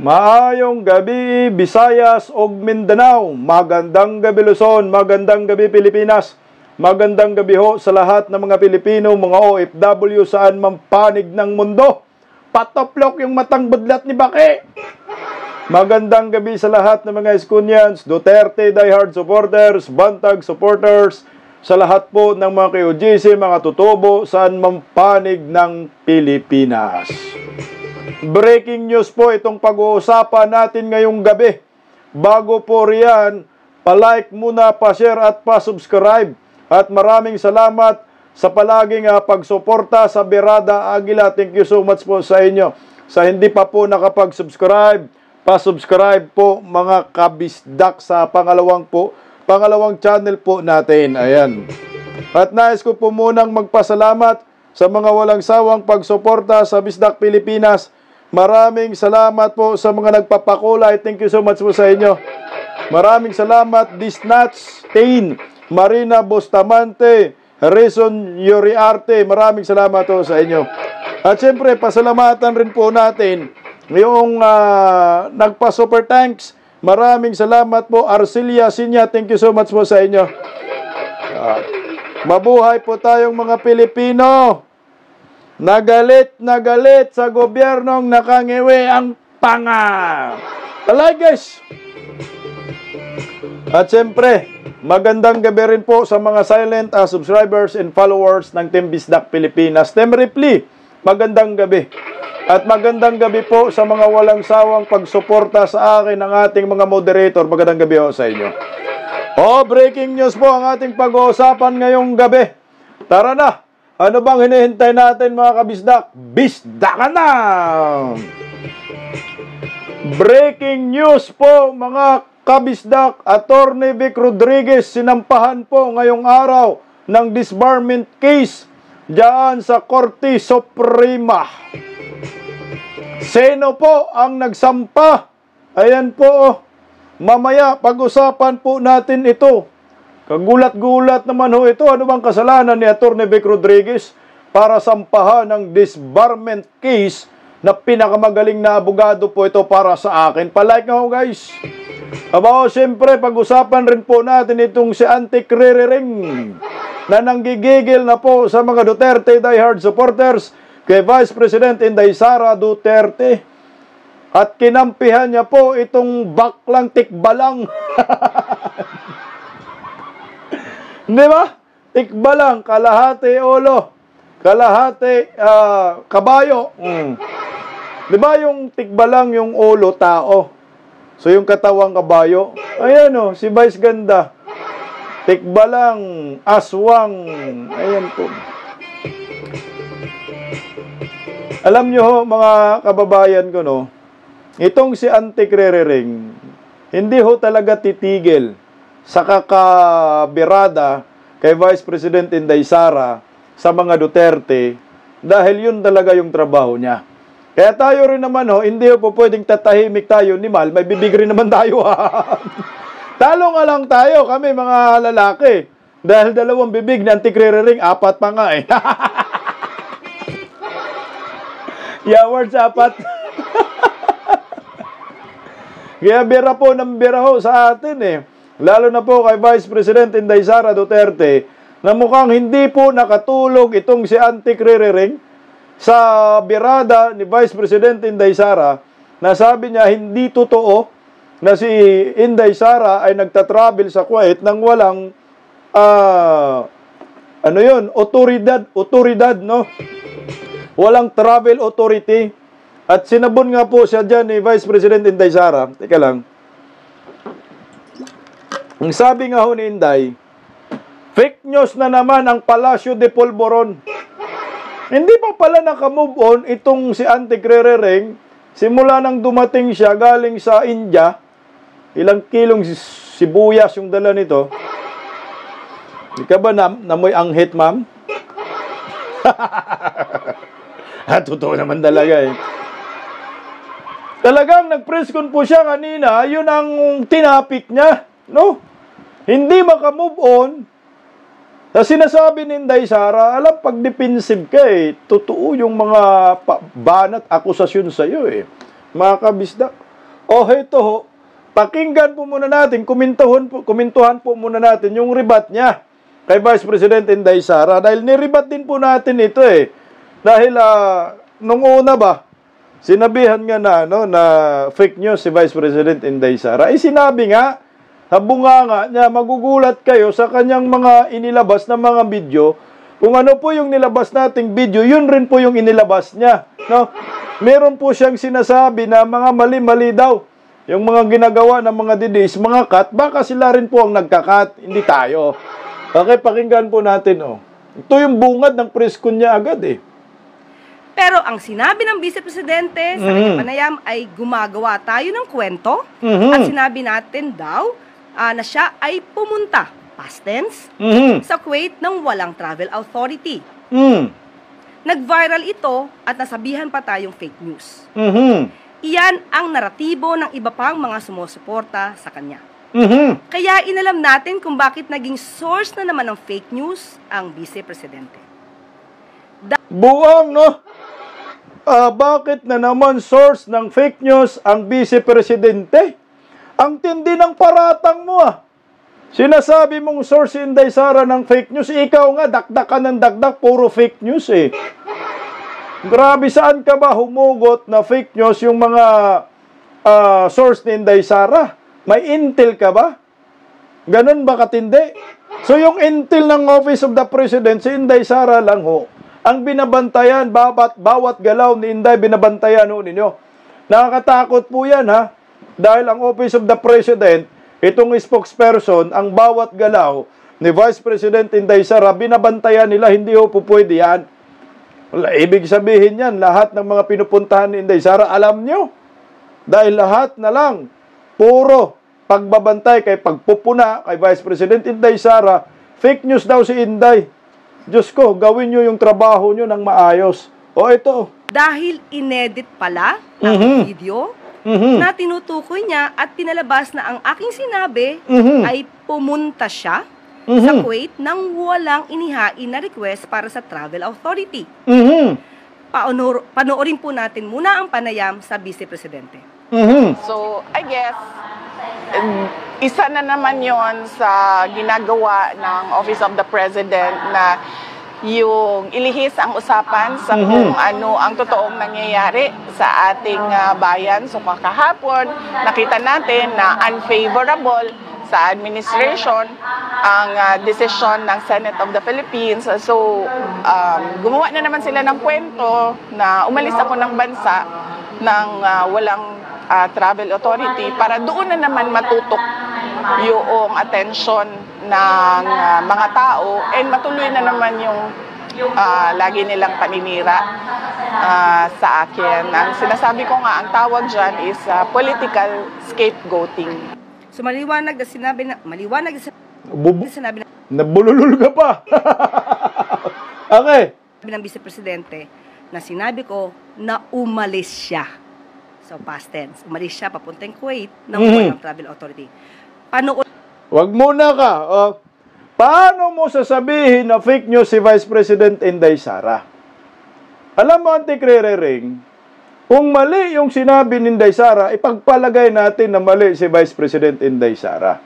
Maayong gabi, Visayas ug Mindanao. Magandang gabi, Luzon. Magandang gabi, Pilipinas. Magandang gabi ho sa lahat ng mga Pilipino, mga OFW saan man panig ng mundo. Patoplok yung matang budlat ni Bake. Magandang gabi sa lahat ng mga Eskunyans, Duterte diehard supporters, Bantag supporters, sa lahat po ng mga KOGC, mga tutubo saan man panig ng Pilipinas. Breaking news po itong pag-uusapan natin ngayong gabi. Bago po riyan, pa-like muna, pa-share at pa-subscribe. At maraming salamat sa palaging pagsuporta sa Birada Aguila. Thank you so much po sa inyo. Sa hindi pa po nakapag-subscribe, pa-subscribe po mga kabisdak sa pangalawang channel po natin. Ayan. At nais ko po munang magpasalamat sa mga walang sawang pagsuporta sa Bisdak Pilipinas. Maraming salamat po sa mga nagpapakulay. Thank you so much po sa inyo. Maraming salamat, Disnats Tain, Marina Bustamante, Reson Yuriarte. Maraming salamat po sa inyo. At syempre, pasalamatan rin po natin yung nagpa-super thanks. Maraming salamat po, Arcelia Sinya. Thank you so much po sa inyo. Mabuhay po tayong mga Pilipino. Nagalit sa gobyernong nakangiwi ang panga. Talay guys. At siyempre, magandang gabi rin po sa mga silent subscribers and followers ng Team Bisdak Pilipinas. Team Ripley, magandang gabi. At magandang gabi po sa mga walang sawang pagsuporta sa akin ng ating mga moderator. Magandang gabi ho sa inyo. Breaking news po ang ating pag-uusapan ngayong gabi. Tara na! Ano bang hinihintay natin mga kabisdak? Bisdakan na! Breaking news po mga kabisdak. Attorney Vic Rodriguez sinampahan po ngayong araw ng disbarment case diyan sa Korte Suprema. Sino po ang nagsampa? Ayan po. Mamaya pag-usapan po natin ito. Kagulat-gulat naman ho ito. Ano bang kasalanan ni Atty. Vic Rodriguez para sampahan ng disbarment case na pinakamagaling na abogado po ito para sa akin? Palike nga ho guys. Siyempre pag-usapan rin po natin itong si Auntie Ring na nanggigigil na po sa mga Duterte diehard supporters kay Vice President Inday Sara Duterte. At kinampihan niya po itong baklang tikbalang. Di ba? Tikbalang, kalahati ulo, kalahati kabayo. Di ba yung tikbalang yung ulo, tao? So yung katawang kabayo. Ayan o, si Vice Ganda. Tikbalang, aswang. Ayan po. Alam nyo ho, mga kababayan ko, no? Itong si Auntie Ring, hindi ho talaga titigil sa kakabirada kay Vice President Inday Sara sa mga Duterte dahil yun talaga yung trabaho niya. Kaya tayo rin naman hindi po pwedeng tatahimik tayo ni Mal, may bibig rin naman tayo Talo nga lang tayo, kami mga lalaki. Dahil dalawang bibig ni Auntie Ring, apat pa nga eh. Words apat. Kaya bira po ng bira ho sa atin eh. Lalo na po kay Vice President Inday Sara Duterte na mukhang hindi po nakatulog itong si Auntie Ring sa birada ni Vice President Inday Sara na sabi niya hindi totoo na si Inday Sara ay nagtatravel sa Kuwait nang walang otoridad, no? Walang travel authority. At sinabon nga po siya dyan ni Vice President Inday Sara. Teka lang. Ang sabi nga ho ni Inday, fake news na naman ang Palacio de Polvoron. Hindi pa pala nakamove on itong si Auntie Ring simula nang dumating siya galing sa India. Ilang kilong sibuyas yung dala nito. Hindi ka ba namoy anghit, ma'am? Totoo naman talaga eh. Talagang nag-press con po siya kanina, yun ang tinapik niya, no? Hindi makamove on Na sinasabi ni Inday Sara, alam, pag defensive ka eh, totoo yung mga banat akusasyon sa iyo eh. Mga kabisda. O ito ho, pakinggan po muna natin, kumintuhan po muna natin yung rebat niya kay Vice President Inday Sara. Dahil nirebat din po natin ito eh. Dahil nung una ba, sinabihan nga na fake news si Vice President Inday Sara. Sinabi nga, sa bunganga niya, magugulat kayo sa kanyang mga inilabas na mga video. Kung ano po yung nilabas nating video, yun rin po yung inilabas niya. No? Meron po siyang sinasabi na mga mali-mali daw. Yung mga ginagawa ng mga didis, mga cut, baka sila rin po ang nagka-cut, hindi tayo. Okay, pakinggan po natin. Oh. Ito yung bungad ng press con niya agad eh. Pero ang sinabi ng Vice Presidente sa kanyang panayam ay gumagawa tayo ng kwento at sinabi natin daw na siya ay pumunta, past tense, sa Kuwait ng walang travel authority. Nag-viral ito at nasabihan pa tayong fake news. Iyan ang naratibo ng iba pang mga sumusuporta sa kanya. Kaya inalam natin kung bakit naging source na naman ng fake news ang Vice Presidente. Buwang, no? Bakit na naman source ng fake news ang Vice Presidente? Ang tindi ng paratang mo Sinasabi mong source Inday Sara ng fake news, ikaw nga dakdak ka ng dakdak, puro fake news eh. Grabe, saan ka ba humugot na fake news yung mga source ni Inday Sara? May intel ka ba? Ganun ba katindi? So yung intel ng Office of the President, si Inday Sara lang ho. Ang binabantayan, bawat galaw ni Inday, binabantayan ho ninyo. Nakakatakot po yan Dahil ang Office of the President, itong spokesperson, ang bawat galaw ni Vice President Inday Sara, binabantayan nila, hindi ho po pwede yan. Ibig sabihin yan, lahat ng mga pinupuntahan ni Inday Sara, alam nyo. Dahil lahat na lang, puro pagbabantay kay pagpupuna kay Vice President Inday Sara, fake news daw si Inday. Diyos ko, gawin nyo yung trabaho nyo ng maayos. O ito. Dahil inedit pala ang video, na tinutukoy niya at pinalabas na ang aking sinabi ay pumunta siya sa Kuwait nang walang inihain na request para sa travel authority. Panoorin po natin muna ang panayam sa Vice Presidente. So, I guess, isa na naman yon sa ginagawa ng Office of the President na yung ilihis ang usapan sa kung ano ang totoong nangyayari sa ating bayan. So kakahapon, nakita natin na unfavorable sa administration ang desisyon ng Senate of the Philippines. So gumawa na naman sila ng kwento na umalis ako ng bansa ng walang travel authority para doon na naman matutok yung attention ng mga tao and matuloy na naman yung lagi nilang paninira sa akin. Ang sinasabi ko nga, ang tawag dyan is political scapegoating. So maliwanag na sinabi na, sinabi na, nabululul ka pa. Okay. ng Vice Presidente na sinabi ko na umalis siya. So past tense, umalis siya papuntang Kuwait ng walang travel authority. Wag muna ka. Paano mo sasabihin na fake news si Vice President Inday Sara? Alam mo, Auntie Krerering, kung mali yung sinabi ni Inday Sara, ipagpalagay natin na mali si Vice President Inday Sara.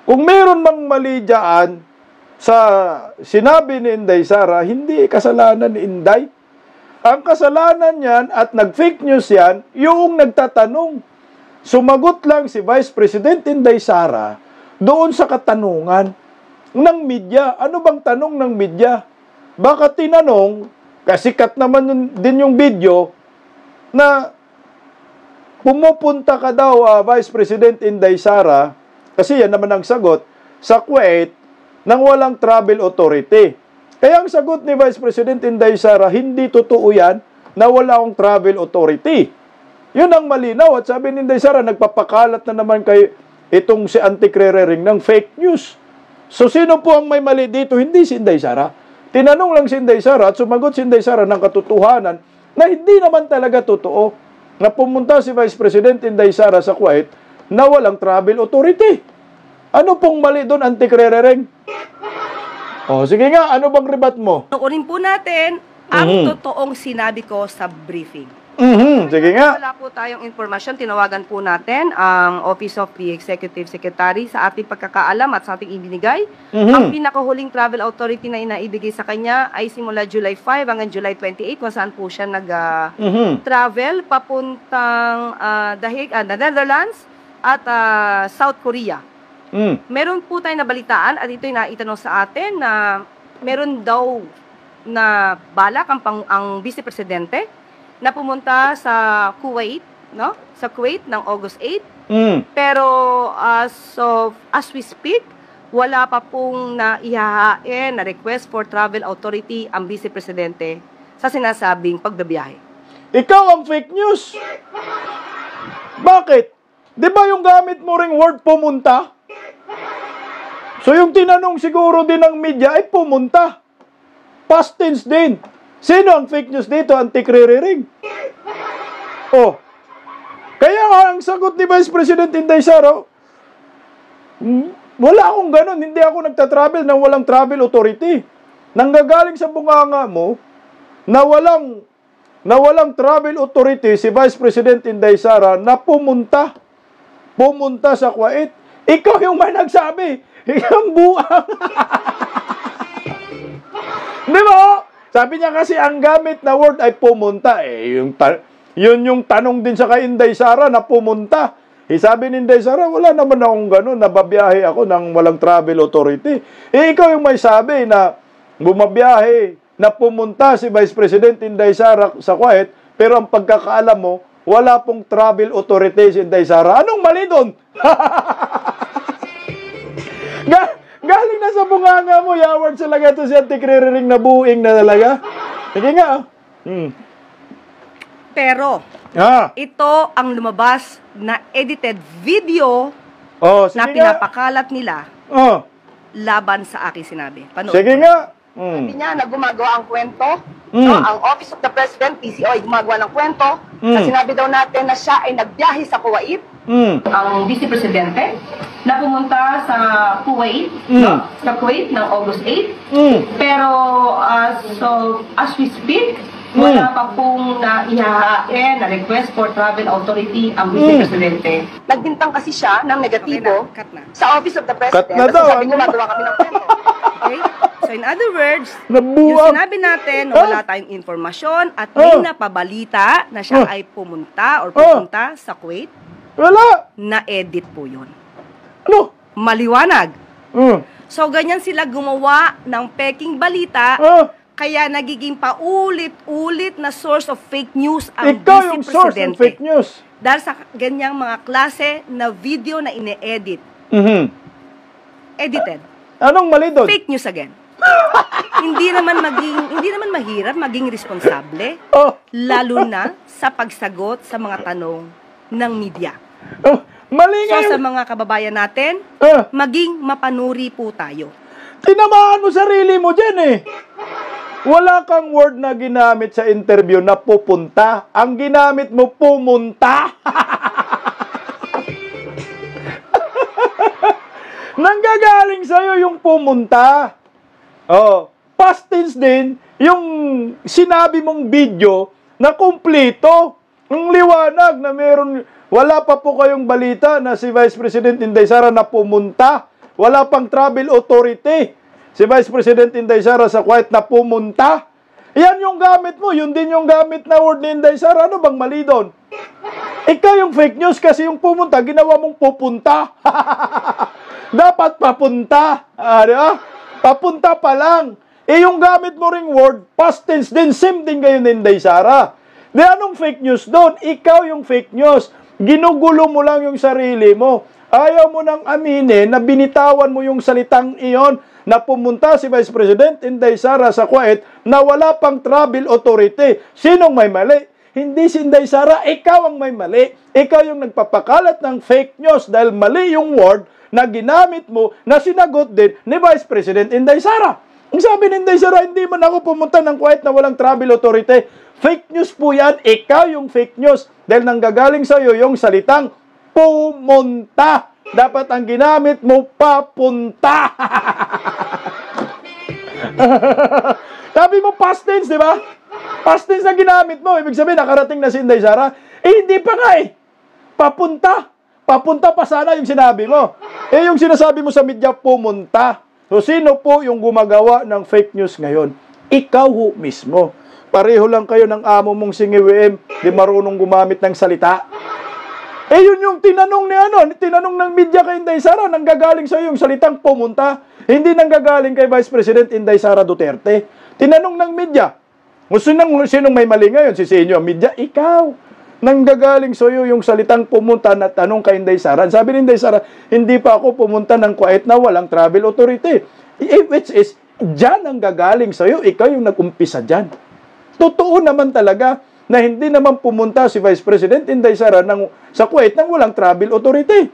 Kung meron mang mali dyan sa sinabi ni Inday Sara, hindi kasalanan ni Inday. Ang kasalanan yan at nag-fake news yan, yung nagtatanong. Sumagot lang si Vice President Inday Sara doon sa katanungan ng media. Ano bang tanong ng media? Baka tinanong, kasi sikat naman din yung video, na pumupunta ka daw, Vice President Inday Sara, kasi yan naman ang sagot, sa Kuwait, nang walang travel authority. Kaya ang sagot ni Vice President Inday Sara, hindi totoo yan, na wala akong travel authority. Yun ang malinaw. At sabi ni Inday Sara, nagpapakalat na naman kay itong si Auntie Krerering ng fake news. So, sino po ang may mali dito? Hindi si Inday Sara. Tinanong lang si Inday Sara at sumagot si Inday Sara ng katotohanan na hindi naman talaga totoo na pumunta si Vice President Inday Sara sa Kuwait na walang travel authority. Ano pong mali doon, Auntie Krerering? Oh, sige nga, ano bang rebat mo? Nukunin po natin ang totoong sinabi ko sa briefing. Sige nga. Wala po tayong informasyon. Tinawagan po natin ang Office of the Executive Secretary sa ating pagkakaalam at sa ating ibinigay. Ang pinakahuling travel authority na inaibigay sa kanya ay simula July 5 hanggang July 28 kung saan po siya nag-travel papuntang The Netherlands at South Korea. Meron po tayong nabalitaan at ito'y naitanong sa atin na meron daw na balak ang Vice Presidente na pumunta sa Kuwait, no? Sa Kuwait ng August 8. Pero as we speak, wala pa pong naihahain na request for travel authority ang Vice Presidente sa sinasabing pagbabiyahe. Ikaw ang fake news. Bakit? Di ba yung gamit mo ring word pumunta? So yung tinanong siguro din ng media ay pumunta. Past tense din. Sino ang fake news dito? Antik-ririring. Oh. Kaya nga ang sagot ni Vice President Inday Sara, wala akong ganun. Hindi ako nagtatravel nang walang travel authority. Nanggagaling sa bunganga mo na walang travel authority si Vice President Inday Sara na pumunta sa Kuwait. Ikaw yung may nagsabi. Ikaw ang buang. Di ba? Sabi niya kasi ang gamit na word ay pumunta. Yun yung tanong din sa kay Inday Sara na pumunta. Sabi ni Inday Sara, wala naman akong ganun. Nababiyahe ako ng walang travel authority. Ikaw yung may sabi na bumabiyahe na pumunta si Vice President Inday Sara sa Kuwait, pero ang pagkakaalam mo, wala pong travel authority si Inday Sara. Anong mali doon? Galing na sa bunganga mo, yaward talaga ito si antik-ririring na buing na talaga. Sige nga. Pero, ito ang lumabas na edited video na pinapakalat nila laban sa aking sinabi. Sige nga. Sabi niya na gumagawa ang kwento. Ang Office of the President, PCO, ay gumagawa ng kwento. Na sinabi daw natin na siya ay nagbiyahe sa Kuwait. Ang Vice Presidente na pumunta sa Kuwait, sa Kuwait ng August 8. Pero as we speak, wala pa pong naihahain na request for travel authority ang Vice Presidente. Nagbintang kasi siya ng negatibo sa Office of the President. Kasi sabi gumagawa kami ng kwento. Okay? So in other words, yung sinabi natin na wala tayong informasyon at may napabalita na siya ay pumunta or pupunta sa Kuwait, wala. Na-edit po yun. Ano? Maliwanag. So ganyan sila gumawa ng peking balita, kaya nagiging paulit-ulit na source of fake news ang Ikaw yung source ng fake news. Dahil sa ganyang mga klase na video na ine-edit. Edited. Anong mali doon? Fake news again. hindi naman mahirap maging responsable, lalo na sa pagsagot sa mga tanong ng media. Mali nga sa mga kababayan natin, maging mapanuri po tayo. Tinamaan mo sarili mo dyan eh. Wala kang word na ginamit sa interview na pupunta. Ang ginamit mo, pumunta. Nanggagaling sa'yo yung pumunta. Past tense din, yung sinabi mong video na kumpleto. Ang liwanag na wala pa po kayong balita na si Vice President Inday Sara na pumunta. Wala pang travel authority. Si Vice President Inday Sara sa Kuwait na pumunta. Yan yung gamit mo. Yun din yung gamit na word ni Inday Sara. Ano bang mali doon? Ikaw yung fake news kasi yung pumunta, ginawa mong pupunta. Dapat papunta. Diba? Papunta pa lang. Yung gamit mo ring word, past tense din, same din kayo ni Inday Sara. Di anong fake news doon? Ikaw yung fake news. Ginugulo mo lang yung sarili mo. Ayaw mo nang aminin na binitawan mo yung salitang iyon na pumunta si Vice President Inday Sara sa Kuwait na wala pang travel authority. Sinong may mali? Hindi si Inday Sara, ikaw ang may mali. Ikaw yung nagpapakalat ng fake news dahil mali yung word na ginamit mo na sinagot din ni Vice President Inday Sara. Ang sabi ni Inday Sara, hindi man ako pumunta ng Kuwait na walang travel authority. Fake news po yan. Ikaw yung fake news dahil nanggagaling sa iyo yung salitang pumunta. Dapat ang ginamit mo, papunta. Sabi mo past tense, di ba? Past tense na ginamit mo. Ibig sabihin, nakarating na si Inday Sara. Hindi pa nga eh. Papunta. Papunta pa sana yung sinabi mo. Yung sinasabi mo sa media, pumunta. So, sino po yung gumagawa ng fake news ngayon? Ikaw ho mismo. Pareho lang kayo ng amo mong si WM, di marunong gumamit ng salita. Yun yung tinanong tinanong ng media kay Inday Sara, nanggagaling sa yung salitang pumunta. Hindi nanggagaling kay Vice President Inday Sara Duterte. Tinanong ng media. Sinong may mali ngayon? Si inyo, media? Ikaw. Nanggagaling sa iyo yung salitang pumunta na tanong kay Inday Sara. Sabi ni Inday Sara, hindi pa ako pumunta ng Kuwait na walang travel authority. Which is, dyan ang gagaling sa iyo. Ikaw yung nag-umpisa dyan. Totoo naman talaga na hindi naman pumunta si Vice President Inday Sara sa Kuwait nang walang travel authority.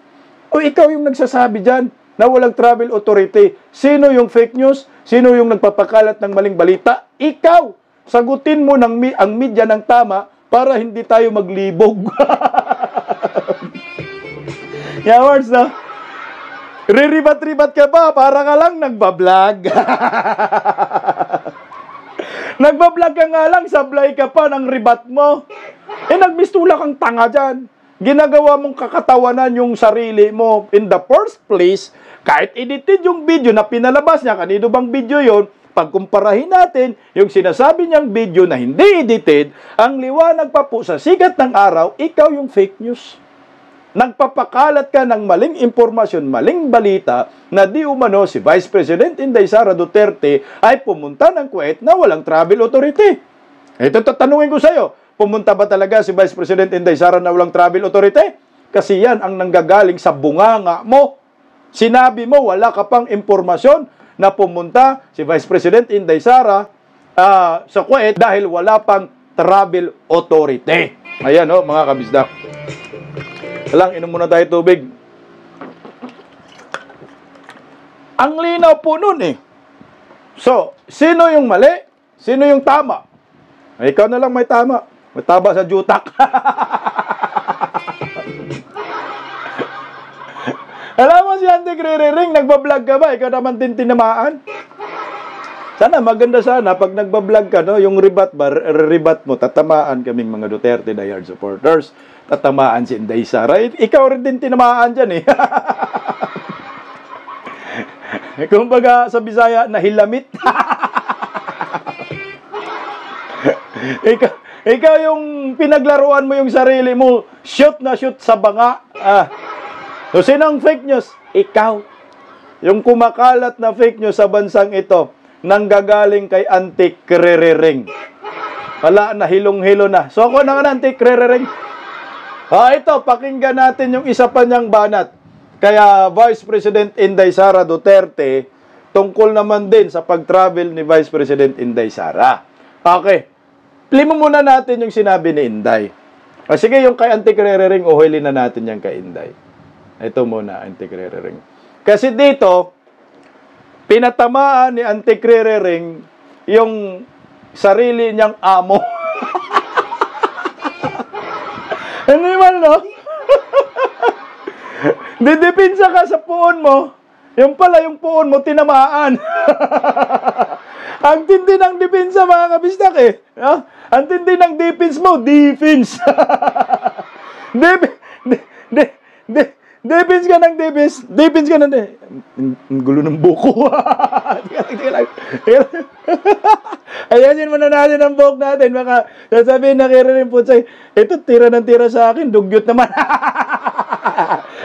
O ikaw yung nagsasabi dyan na walang travel authority. Sino yung fake news? Sino yung nagpapakalat ng maling balita? Ikaw! Sagutin mo ang media ng tama para hindi tayo maglibog. Yeah, words na. Riribat-ribat ka ba? Para ka lang nagbablog. Nagbablog ka nga lang, sablay ka pa ng ribat mo. Nagmistula kang tanga dyan. Ginagawa mong kakatawanan yung sarili mo. In the first place, kahit edited yung video na pinalabas niya, kanino bang video yon? Pagkumparahin natin yung sinasabi niyang video na hindi edited, ang liwanag pa po sa sikat ng araw, ikaw yung fake news. Nagpapakalat ka ng maling impormasyon, maling balita na di umano si Vice President Inday Sara Duterte ay pumunta ng Kuwait na walang travel authority. Ito tatanungin ko sa iyo, pumunta ba talaga si Vice President Inday Sara na walang travel authority? Kasi yan ang nanggagaling sa bunganga mo. Sinabi mo wala ka pang impormasyon na pumunta si Vice President Inday Sara sa Kuwait dahil wala pang travel authority. Ayan mga kabisdak. Lang, inom muna tayo tubig. Ang linaw po nun eh. So, sino yung mali? Sino yung tama? Ikaw na lang may tama. May taba sa jutak. Alam mo si Auntie Kririring, nagbablog ka ba? Ikaw naman din tinamaan. Sana, maganda sana, pag nagbablog ka, yung ribat mo, tatamaan kaming mga Duterte diehard supporters. Tatamaan si Inday Sara. Ikaw rin din tinamaan dyan eh. Kumbaga sa Bisaya, nahilamit. ikaw yung pinaglaruan mo yung sarili mo, shoot na shoot sa banga. So, sinong fake news? Ikaw. Yung kumakalat na fake news sa bansang ito, nanggagaling kay Auntie Kririring. Wala na, hilong-hilo na. So, ako na Auntie Kririring. Ito, pakinggan natin yung isa pa niyang banat. Kaya Vice President Inday Sara Duterte, tungkol naman din sa pag-travel ni Vice President Inday Sara. Okay. Play mo muna natin yung sinabi ni Inday. Sige, yung kay Auntie Kririring, uhulin na natin yung kay Inday. Ito muna, Auntie Kririring. Kasi dito, pinatamaan ni Auntie Kririring yung sarili niyang amo. Ano naman, no? Didipinsa ka sa puon mo. Yung pala, yung puon mo, tinamaan. Ang tindi ng dipinsa, mga kabistak eh. Ang tindi ng defense mo, defense. Defense ka ng defense. Defense ka ng ang gulo ng buko. Ayasin mo na natin ang buhok natin. Baka sasabihin na Kririring po sa'yo, ito tira ng tira sa akin, dugyot naman.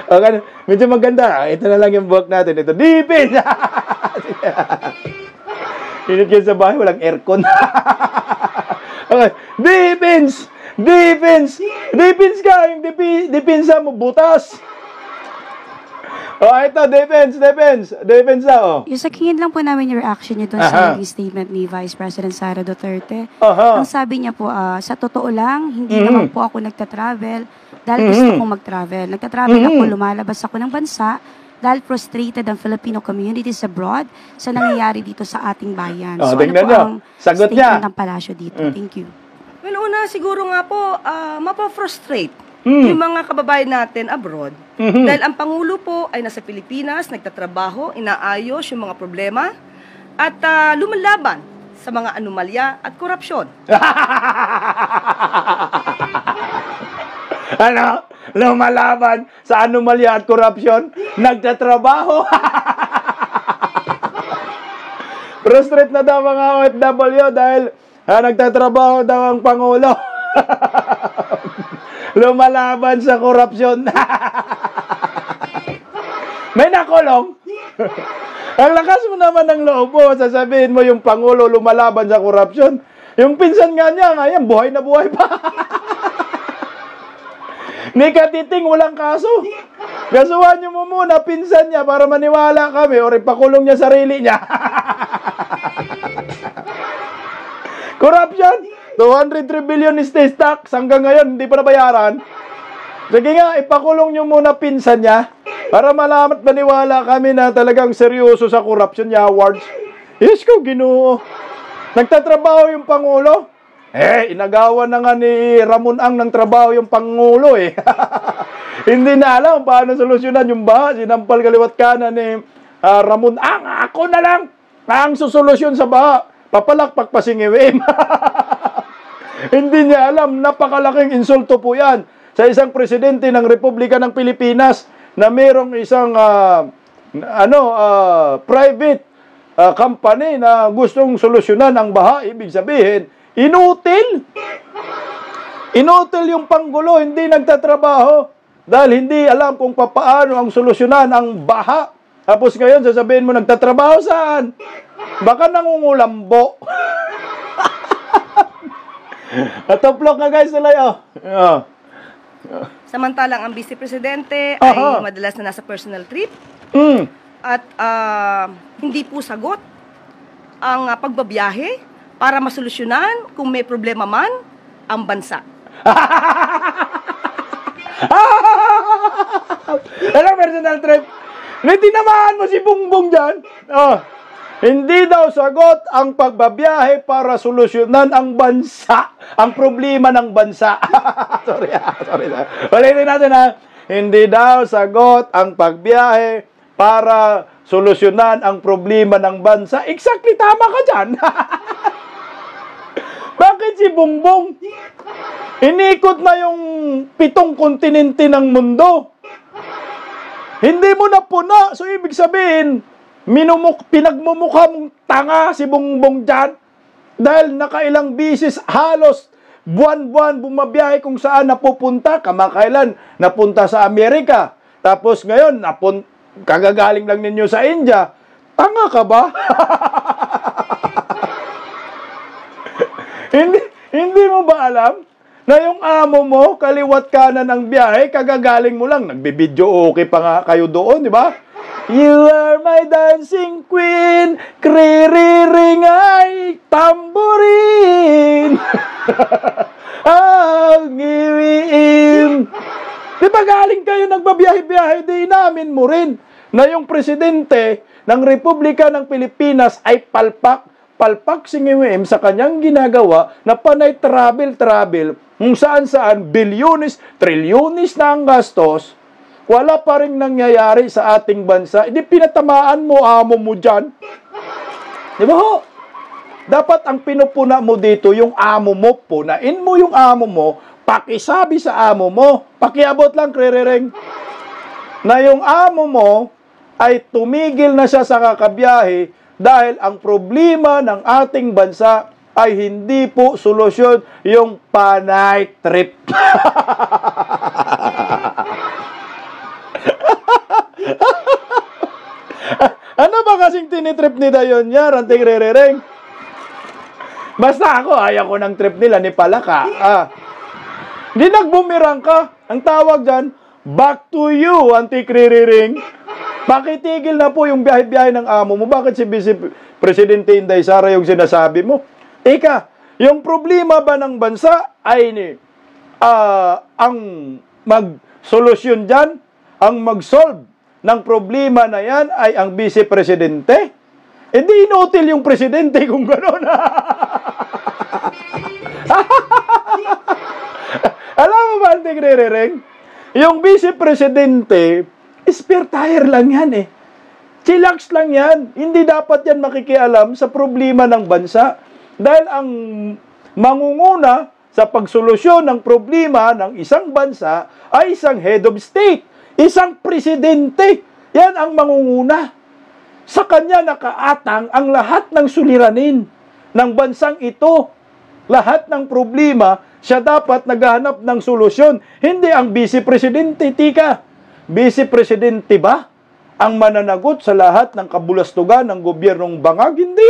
Okay, medyo maganda. Ito na lang yung buhok natin. Ito, defense. Init yun sa bahay, walang aircon. Okay, defense. Defense. Defense ka. Yung depensa mo, butas. Ito, defense na, Yung sakingin lang po namin yung reaction niyo doon sa statement ni Vice President Sara Duterte. Ang sabi niya po, sa totoo lang, hindi naman po ako nagta-travel dahil gusto kong mag-travel. Nagta-travel ako, lumalabas ako ng bansa dahil frustrated ang Filipino communities abroad sa nangyayari dito sa ating bayan. So, ano po ang sagot statement ng palasyo dito? Thank you. Well, una, siguro nga po, mapa-frustrate yung mga kababayan natin abroad. Dahil ang Pangulo po ay nasa Pilipinas, nagtatrabaho, inaayos yung mga problema at lumalaban sa mga anomalya at korupsyon. Ano? Lumalaban sa anomalya at korupsyon? Nagtatrabaho? Frustrate na daw mga OFW dahil nagtatrabaho daw ang Pangulo. Lumalaban sa korupsyon. May nakulong. Ang lakas mo naman ng loob mo, sasabihin mo yung Pangulo lumalaban sa korupsyon. Yung pinsan nga niya, ngayon, buhay na buhay pa. Ni Katiting, walang kaso. Kasuhan niyo mo muna, pinsan niya, para maniwala kami, o ipakulong niya sarili niya. Corruption, 203 billion state tax, hanggang ngayon, hindi pa nabayaran. Sige nga, ipakulong niyo muna pinsan niya, para malamat maniwala kami na talagang seryoso sa corruption niya, awards. Yes ko, Ginoo. Nagtatrabaho yung Pangulo. Inagawan na nga ni Ramon Ang ng trabaho yung Pangulo eh. Hindi na alam paano solusyonan yung baha. Sinampal kaliwat kanan ni Ramon Ang. Ako na lang ang susolusyon sa baha. Papalakpak pa si Ngiwim. Hindi niya alam, napakalaking insulto po yan sa isang presidente ng Republika ng Pilipinas na mayroong isang private company na gustong solusyonan ang baha. Ibig sabihin, inutil. Inutil yung Pangulo, hindi nagtatrabaho dahil hindi alam kung paano ang solusyonan ang baha. Tapos ngayon, sasabihin mo, nagtatrabaho saan? Baka nangungulambo. Natoplok na guys, Salayo. Samantalang ang Vice Presidente ay madalas na nasa personal trip at hindi po sagot ang pagbabiyahe para masolusyonan kung may problema man ang bansa. Hello, personal trip. Tinamaan mo si Bongbong dyan. Hindi daw sagot ang pagbabiyahe para solusyonan ang bansa. Ang problema ng bansa. Sorry. Ulitin natin Hindi daw sagot ang pagbiyahe para solusyonan ang problema ng bansa. Exactly, tama ka dyan. Bakit si Bongbong? Inikot na yung 7 kontinente ng mundo. Hindi mo na puna. So, ibig sabihin, pinagmumukhang tanga si Bongbong dyan. Dahil nakailang bisis, halos buwan-buwan bumabiyahe kung saan napupunta. Kamakailan, napunta sa Amerika. Tapos ngayon, kagagaling lang ninyo sa India. Tanga ka ba? Hindi mo ba alam na yung amo mo, kaliwat kanan ang biyahe, kagagaling mo lang, nagbibidyo okay pa nga kayo doon, di ba? You are my dancing queen, kririring ay tamborin. Ang iwiim. Di ba galing kayo nagbabiyahe-biyahe, di namin mo rin na yung presidente ng Republika ng Pilipinas ay palpak si Ngiwim sa kanyang ginagawa na panay travel, kung saan-saan, bilyones, trilyones na ang gastos, wala pa rin nangyayari sa ating bansa. Hindi pinatamaan mo, amo mo dyan. Di ba ho? Dapat ang pinupuna mo dito, yung amo mo, punain mo yung amo mo, pakisabi sa amo mo, pakiabot lang, krirering, na yung amo mo ay tumigil na siya sa kakabiyahe dahil ang problema ng ating bansa ay hindi po solusyon yung panay trip. Ano ba kasing tinitrip ni Dayon niya, ranting rereng? Basta ako, ayaw ko ng trip nila ni Palaka. Di nagbumirang ka. Ang tawag dyan, back to you, anti-kririring. Pakitigil na po yung biyahe-biyahe ng amo mo. Bakit si Vice Presidente Inday Sara yung sinasabi mo? Ika, yung problema ba ng bansa ay ang mag-solusyon dyan, ang mag-solve ng problema na yan ay ang Vice Presidente? Hindi inutil yung Presidente kung gano'n. Alam mo ba, Anting Rereng? Yung Vice Presidente, spare tire lang yan eh. Chillax lang yan. Hindi dapat yan makikialam sa problema ng bansa. Dahil ang mangunguna sa pagsolusyon ng problema ng isang bansa ay isang head of state, isang presidente. Yan ang mangunguna. Sa kanya nakaatang ang lahat ng suliranin ng bansang ito. Lahat ng problema, siya dapat naghahanap ng solusyon. Hindi ang vice-presidente, tika. Vice-presidente ba ang mananagot sa lahat ng kabulastugan ng gobyernong bangag? Hindi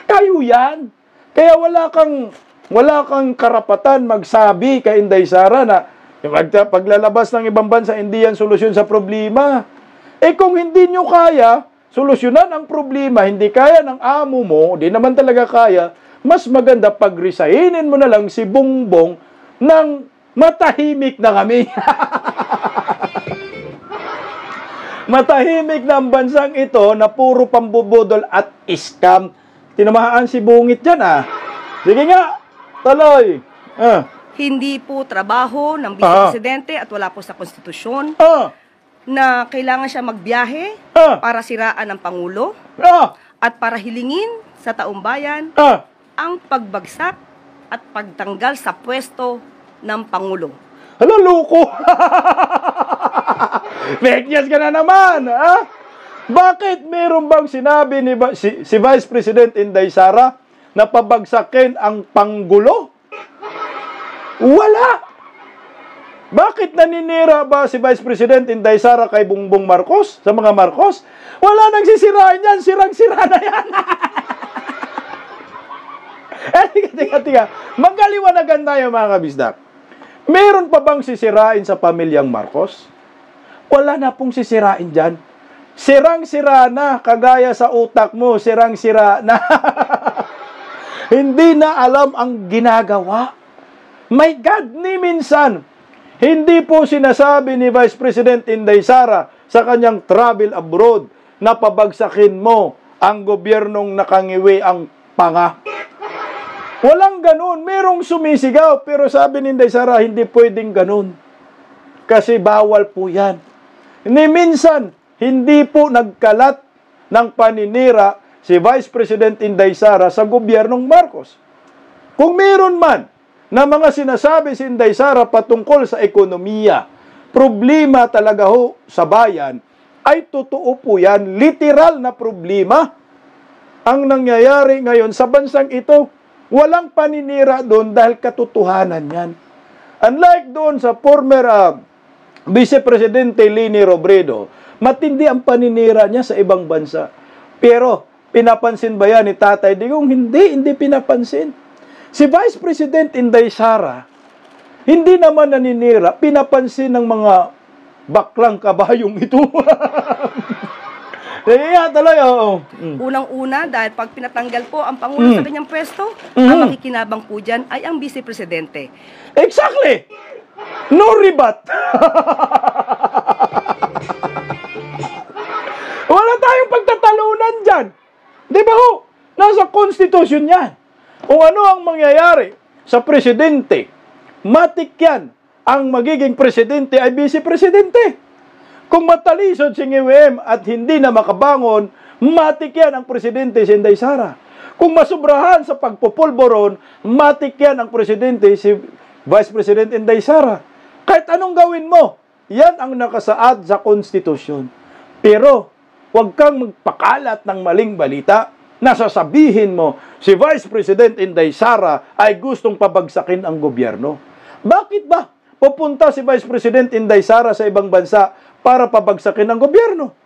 Kayo yan. Kaya wala kang karapatan magsabi kay Inday Sara na paglalabas ng ibang bansa, hindi yan solusyon sa problema. Kung hindi nyo kaya solusyonan ang problema, hindi kaya ng amo mo, di naman talaga kaya, mas maganda pag-resignin mo na lang si Bongbong nang matahimik na kami. Matahimik na ang bansang ito na puro pambubudol at scam. Tinamahaan si Bungit dyan, Sige nga, tuloy. Hindi po trabaho ng vice-presidente at wala po sa konstitusyon na kailangan siya magbiyahe para siraan ng Pangulo at para hilingin sa taong bayan ang pagbagsak at pagtanggal sa pwesto ng Pangulo. Hala, loko! Fake news ka na naman, Bakit meron bang sinabi ni si Vice President Inday Sara na pabagsakin ang Pangulo? Wala! Bakit naninira ba si Vice President Inday Sara kay Bongbong Marcos, sa mga Marcos? Wala nang sisirain yan, sirang-sira na yan. Tiga. Magkaliwanagan tayo mga kabisdak. Meron pa bang sisirain sa pamilyang Marcos? Wala na pong sisirain dyan. Sirang-sira na, kagaya sa utak mo, sirang-sira na. Hindi na alam ang ginagawa. My God, ni minsan, hindi po sinasabi ni Vice President Inday Sara sa kanyang travel abroad na pabagsakin mo ang gobyernong nakangiwi ang panga. Walang ganun. Merong sumisigaw, pero sabi ni Inday Sara, hindi pwedeng ganun. Kasi bawal po yan. Ni minsan, hindi po nagkalat ng paninira si Vice President Inday Sara sa gobyernong Marcos. Kung meron man na mga sinasabi si Inday Sara patungkol sa ekonomiya, problema talaga sa bayan, ay totoo po yan. Literal na problema ang nangyayari ngayon sa bansang ito. Walang paninira doon dahil katotohanan yan. Unlike doon sa former Vice Presidente Leni Robredo, matindi ang paninira niya sa ibang bansa. Pero, pinapansin ba yan ni Tatay Digong? Hindi pinapansin. Si Vice President Inday Sara, hindi naman naninira, pinapansin ng mga baklang kabayong ito. Unang-una, dahil pag pinatanggal po ang Pangulo sa kanyang pwesto, ang makikinabang po dyan ay ang Vice Presidente. Exactly! No rebat! Wala tayong pagtatalunan dyan. Di ba ho? Nasa konstitusyon yan. Kung ano ang mangyayari sa presidente, matik yan. Ang magiging presidente ay vice-presidente. Kung matalisod si NGWM at hindi na makabangon, matik yan ang presidente si Inday Sara. Kung masubrahan sa pagpupulboron, matik yan ang presidente si Vice President Inday Sara. Kahit anong gawin mo, yan ang nakasaad sa konstitusyon. Pero, huwag kang magpakalat ng maling balita na sasabihin mo, si Vice President Inday Sara ay gustong pabagsakin ang gobyerno. Bakit ba pupunta si Vice President Inday Sara sa ibang bansa para pabagsakin ang gobyerno?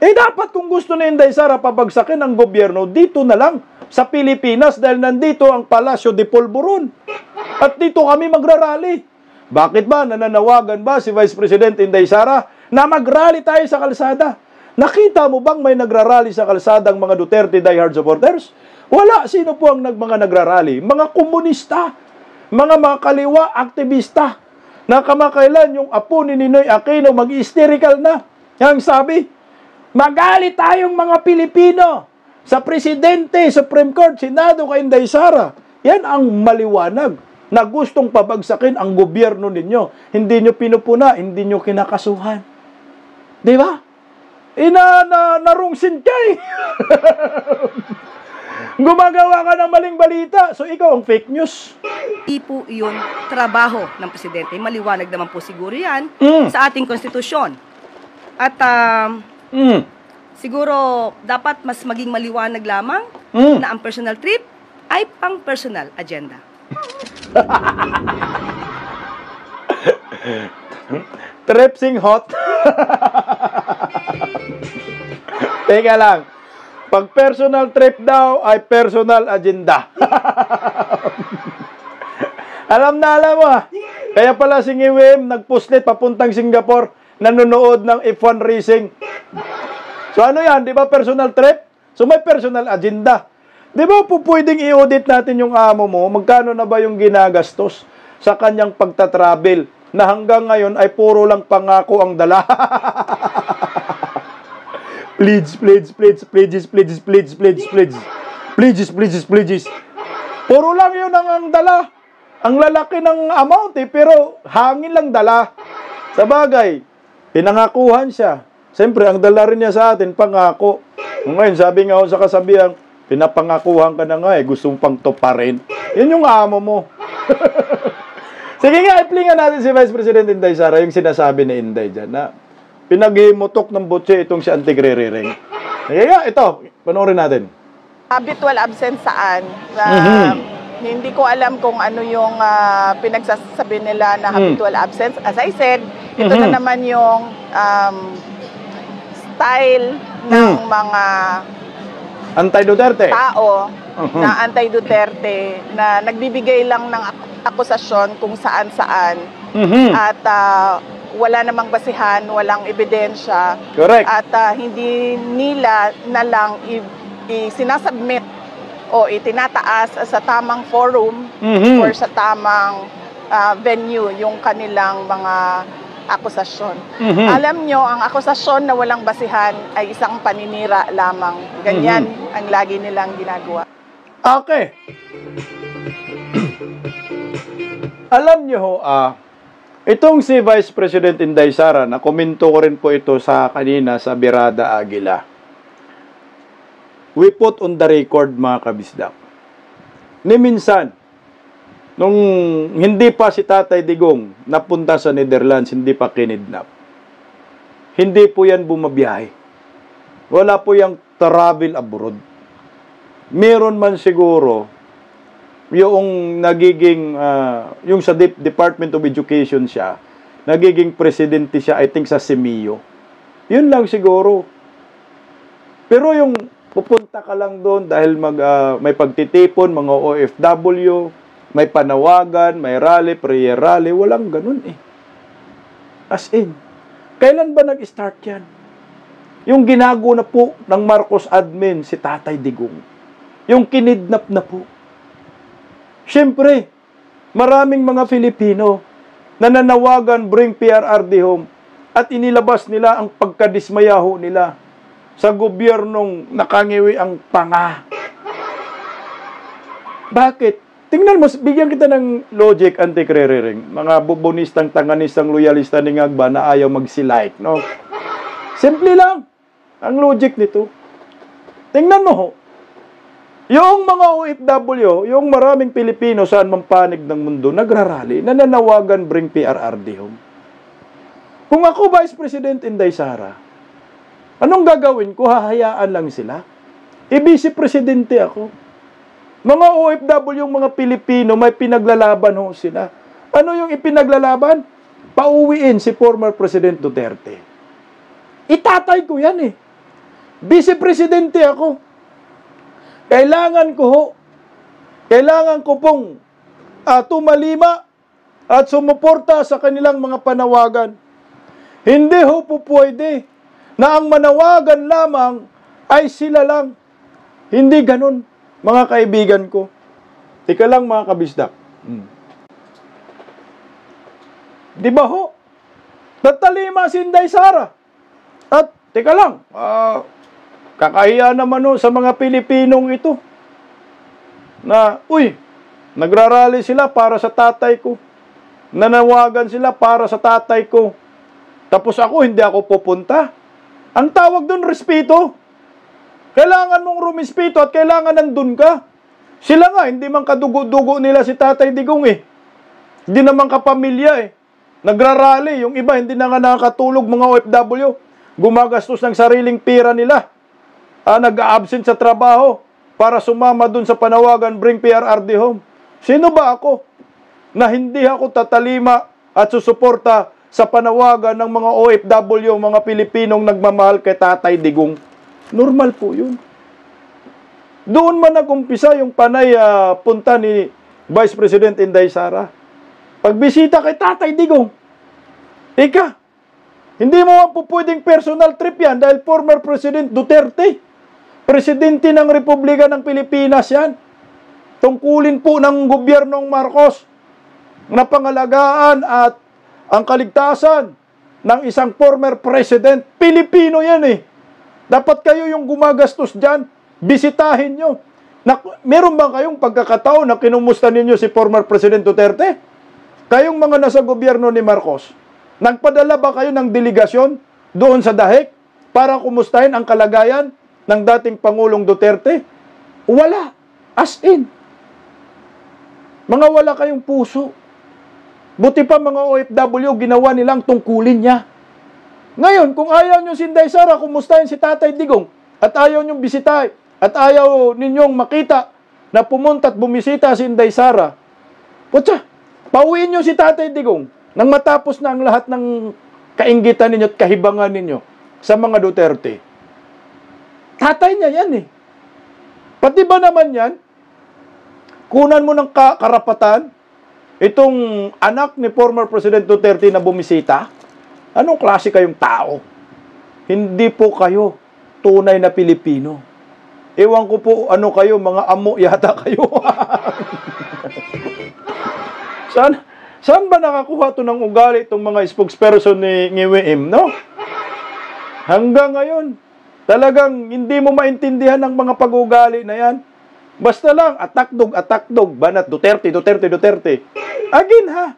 Dapat kung gusto ni Inday Sara pabagsakin ang gobyerno, dito na lang sa Pilipinas dahil nandito ang Palasyo de Polvoron. At dito kami magrarally. Bakit ba? Nananawagan ba si Vice President Inday Sara na magrally tayo sa kalsada? Nakita mo bang may nagrarally sa kalsada ang mga Duterte diehard supporters? Wala. Sino po ang mga nagrarally? Mga komunista. Mga kaliwa, aktivista. Na kamakailan yung apo ni Ninoy Aquino mag-hysterical na. Yang sabi, magalit tayong mga Pilipino sa Presidente, Supreme Court, Senado kay Inday Sara. Yan ang maliwanag na gustong pabagsakin ang gobyerno ninyo. Hindi nyo pinupuna, hindi nyo kinakasuhan. Di ba? narungsin ka eh. Gumagawa ka ng maling balita. So, ikaw ang fake news. Hindi po iyon trabaho ng presidente. Maliwanag naman po siguro yan sa ating konstitusyon. At siguro dapat mas maging maliwanag lamang na ang personal trip ay pang-personal agenda. Tripsing hot. Teka lang. Pag personal trip daw ay personal agenda. Alam mo Kaya pala si Ngiwim nagpuslit papuntang Singapore, nanonood ng F1 racing. So ano yan, di ba personal trip? So may personal agenda. Di ba po pwedeng i-audit natin yung amo mo, magkano na ba yung ginagastos sa kanyang pagtatravel na hanggang ngayon ay puro lang pangako ang dala. Pledges. Puro lang yun ang dala. Ang lalaki ng amount pero hangin lang dala. Sa bagay, pinangakuhan siya. Siyempre, ang dala rin niya sa atin, pangako. Ngayon, sabi nga ako sa kasabihan, pinapangakuhan ka na nga gustong pang tuparin. Yun yung amo mo. Sige nga, iplingan natin si Vice President Inday Sara, yung sinasabi ni Inday dyan, na pinaghimutok ng butse itong si Antigre-Ring. Sige nga, ito, panoorin natin. Habitual absent saan? Hindi ko alam kung ano yung pinagsasabi nila na habitual absence. As I said, ito na naman yung style ng mga anti-Duterte tao na anti-Duterte na nagbibigay lang ng akusasyon kung saan-saan at wala namang basihan, walang ebidensya. Correct. At hindi nila na lang sinasubmit o itinataas sa tamang forum or sa tamang venue yung kanilang mga akusasyon. Alam nyo, ang akusasyon na walang basihan ay isang paninira lamang. Ganyan ang lagi nilang ginagawa. Okay. Alam nyo ho, itong si Vice President Inday Sara, na komento ko rin po ito sa kanina sa Birada Aguila. We put on the record, mga kabisdak. Ni minsan, nung hindi pa si Tatay Digong napunta sa Netherlands, hindi pa kinidnap. Hindi po yan bumabiyahe. Wala po yung travel abroad. Meron man siguro yung nagiging, yung sa Department of Education siya, nagiging presidente siya, I think sa CMEO. Yun lang siguro. Pero yung pupunta ka lang doon dahil may pagtitipon, mga OFW, may panawagan, may rally, prayer rally, walang ganun eh. As in, kailan ba nag-start yan? Yung ginago na po ng Marcos admin, si Tatay Digong. Yung kinidnap na po. Siyempre, maraming mga Filipino na nanawagan, bring PRRD home, at inilabas nila ang pagkadismayaho nila sa gobyernong nakangiwi ang panga. Bakit? Tingnan mo, bigyan kita ng logic, Antigre-Ring. Mga bubonistang, tanganistang, loyalista ni Ngagba na ayaw magsilike, no? Simple lang ang logic nito. Tingnan mo ho. Yung mga OFW, yung maraming Pilipino saan mang panig ng mundo, nagrarally, nananawagan bring PRRD home. Kung ako Vice President Inday Sara, anong gagawin ko? Hahayaan lang sila? Vice Presidente ako. Mga OFW, yung mga Pilipino, may pinaglalaban ho sila. Ano yung ipinaglalaban? Pauwiin si former President Duterte. Itatay ko yan eh. Vice Presidente ako. Kailangan ko pong tumalima at sumuporta sa kanilang mga panawagan. Hindi ho po pwede na ang manawagan lamang ay sila lang. Hindi ganun, mga kaibigan ko. Tika lang, mga kabisdak. Di ba ho? Tatalima si Inday Sara. At, tika lang, kakahiya naman ho sa mga Pilipinong ito. Na, nagrarally sila para sa tatay ko. Nanawagan sila para sa tatay ko. Tapos ako, hindi ako pupunta. Ang tawag doon, respeto. Kailangan mong rumispeto at kailangan nandun ka. Sila nga, hindi man kadugo-dugo nila si Tatay Digong eh. Hindi naman kapamilya eh. Nagrarally, yung iba hindi na nga nakakatulog mga OFW. Gumagastos ng sariling pera nila. Nag-a-absent sa trabaho para sumama dun sa panawagan, Bring PRRD Home. Sino ba ako na hindi ako tatalima at susuporta sa panawagan ng mga OFW, mga Pilipinong nagmamahal kay Tatay Digong? Normal po yun. Doon man nag-umpisa yung panay punta ni Vice President Inday Sara. Pagbisita kay Tatay Digong, hindi mo po pwedeng personal trip yan dahil former President Duterte, Presidente ng Republika ng Pilipinas yan. Tungkulin po ng gobyernong Marcos na pangalagaan at ang kaligtasan ng isang former President. Pilipino yan eh. Dapat kayo yung gumagastos dyan. Bisitahin nyo. Meron ba kayong pagkakataon na kinumusta ninyo si former President Duterte? Kayong mga nasa gobyerno ni Marcos, nagpadala ba kayo ng delegasyon doon sa Dahek para kumustahin ang kalagayan ng dating Pangulong Duterte? Wala. As in. Mga wala kayong puso. Buti pa mga OFW, ginawa nilang tungkulin niya. Ngayon, kung ayaw nyo si Inday Sara, kumustahin si Tatay Digong, at ayaw nyong bisitahin, at ayaw ninyong makita na pumunta at bumisita si Inday Sara, putsa, pauwiin nyo si Tatay Digong nang matapos na ang lahat ng kainggitan ninyo at kahibangan ninyo sa mga Duterte. Tatay niya yan eh. Pati ba naman yan, kunan mo ng karapatan itong anak ni former President Duterte na bumisita? Anong klase kayong tao? Hindi po kayo tunay na Pilipino. Ewan ko po ano kayo, mga amo yata kayo. Saan ba nakakuha to ng ugali itong mga spokesperson ni WM, no? Hanggang ngayon, talagang hindi mo maintindihan ang mga pag-ugali na yan. Basta lang, atakdog, banat, Duterte. Again ha,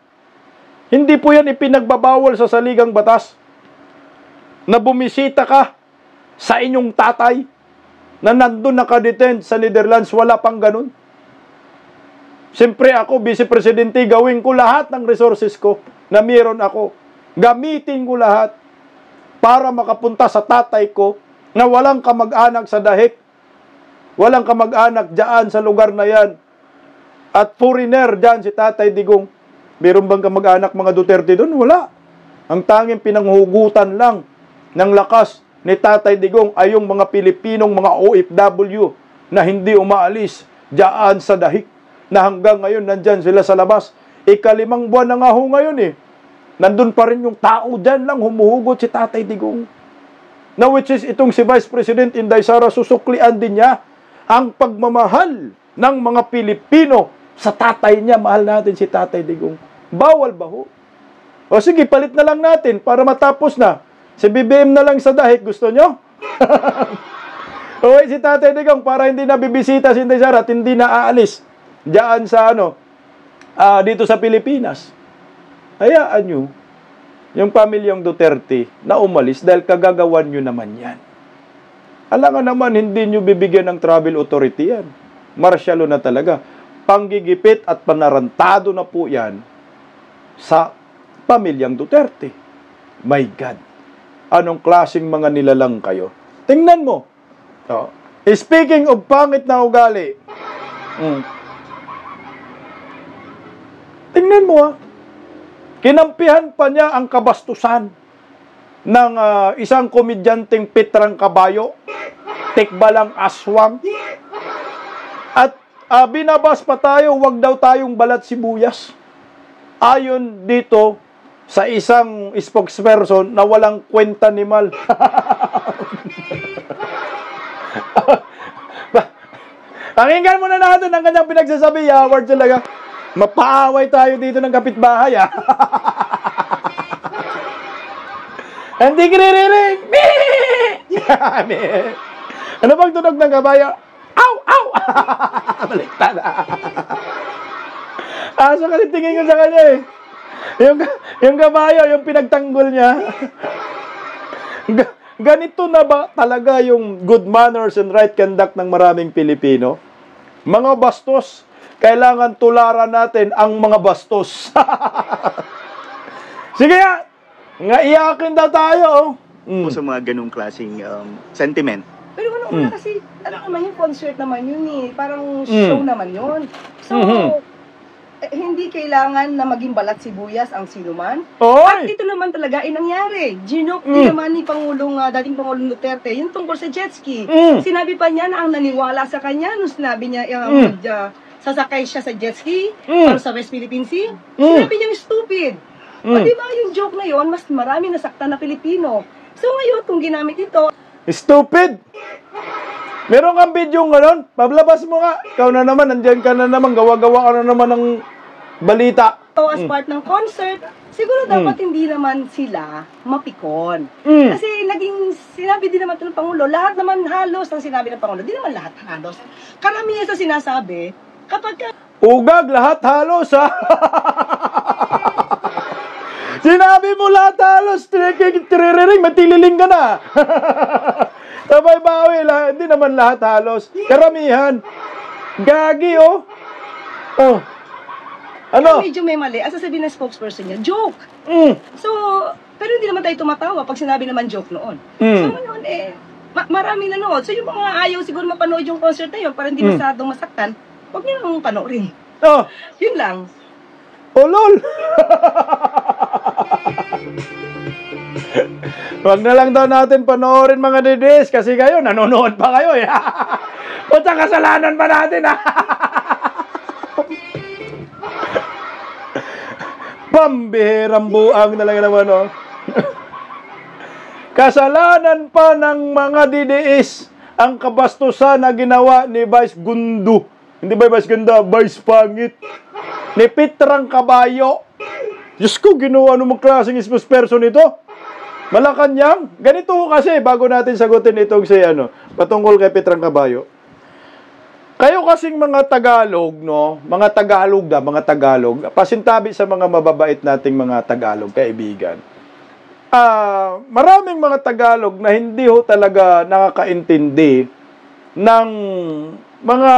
hindi po yan ipinagbabawal sa saligang batas na bumisita ka sa inyong tatay na nandun nakadetent sa Netherlands. Wala pang ganun. Siyempre ako, Vice Presidente, gawin ko lahat ng resources ko na meron ako. Gamitin ko lahat para makapunta sa tatay ko na walang kamag-anak sa Dahek. Walang kamag-anak dyan sa lugar na yan. At foreigner dyan si Tatay Digong. Meron bang kamag-anak mga Duterte doon? Wala. Ang tanging pinanghugutan lang ng lakas ni Tatay Digong ay yung mga Pilipinong mga OFW na hindi umaalis dyan sa Dahik, na hanggang ngayon nandyan sila sa labas. 5 buwan na nga ho ngayon eh. Nandun pa rin yung tao dyan lang, humuhugot si Tatay Digong. Na which is itong si Vice President Inday Sara, susuklian din niya ang pagmamahal ng mga Pilipino sa tatay niya. Mahal natin si Tatay Digong. Bawal ba ho? O sige, palit na lang natin para matapos na. Si BBM na lang sa Dahik, gusto nyo? Okay, si Tatay Digong para hindi na bibisita si Inday Sara at hindi na aalis diyan sa dito sa Pilipinas. Hayaan nyo yung pamilyang Duterte na umalis dahil kagagawan nyo naman yan. Alangan naman, hindi nyo bibigyan ng travel authority yan. Marsyalo na talaga. Panggigipit at panarantado na po yan sa pamilyang Duterte. My God. Anong klaseng mga nilalang kayo? Tingnan mo. Speaking of pangit na ugali. Tingnan mo kinampihan pa niya ang kabastusan ng isang komedyanteng Petrang Kabayo, Tikbalang Aswang. At binabas pa tayo, wag daw tayong balat sibuyas. Ayon dito sa isang spokesperson na walang kwenta ni Mal. Pakinggan mo na natin ang kanyang pinagsasabi, Howard talaga. Mapaaway tayo dito ng kapitbahay, Hindi kiririring. Ano bang tunog ng kabayo? Ow! Ow! Baliktad. So kasi tingin ko sa kanya eh. Yung kabayo, yung pinagtanggol niya. Ganito na ba talaga yung good manners and right conduct ng maraming Pilipino? Mga bastos, kailangan tularan natin ang mga bastos. Sige nga iyakin daw tayo. Po sa mga ganung klaseng sentiment. Pero una kasi, ano naman yung concert naman yun eh. Parang show naman yun. So, hindi kailangan na maging balat sibuyas ang sinuman. At ito naman talaga ay nangyari. Ginok din naman ni dating Pangulong Duterte, yung tungkol sa jet ski. Sinabi pa niya na ang naniwala sa kanya nung sinabi niya sasakay siya sa jet ski para sa West Philippine Sea. Sinabi niya stupid. O diba yung joke na yun, mas marami nasaktan na Pilipino. So ngayon, kung ginamit ito, stupid! Meron kang video ngayon? Pablabas mo nga. Ikaw na naman, nandiyan ka na naman, gawa-gawa ka na naman ng balita. as part ng concert, siguro dapat hindi naman sila mapikon. Kasi sinabi din naman ito ng Pangulo, lahat naman halos ang sinabi ng Pangulo, di naman lahat halos. Karamihan sa sinasabi, kapag ugag, lahat halos, ha? Sinabi mo lahat halos, tririring, matililing ka na. Sabay bawi, hindi naman lahat halos. Karamihan. Gagi, oh. Oh. Ano? Medyo may mali. Ang sasabihin ng spokesperson niya, joke. So, pero hindi naman tayo tumatawa pag sinabi naman joke noon. So, ngayon, maraming nanood. So, yung mga ayaw siguro mapanood yung concert na yun para hindi masyadong masaktan, huwag niyo nang panoorin. Oh. Yun lang. Oh, lol. Wag na lang daw natin panoorin mga didis kasi kayo, nanonood pa kayo eh. Puta, kasalanan pa natin ha. Pambihirang buang talaga naman oh. Kasalanan pa ng mga DDS ang kabastusan na ginawa ni Vice Gundo. Hindi ba Vice Ganda? Vice Pangit. Ni Pitrang Kabayo. Diyos ko, ginawa ng mga klaseng spokesperson ito. Malacanang. Ganito kasi, bago natin sagutin itong patungkol kay Pitrang Kabayo. Kayo kasing mga Tagalog, no? Mga Tagalog, pasintabi sa mga mababait nating mga Tagalog, kaibigan. Maraming mga Tagalog na hindi ho talaga nakakaintindi ng mga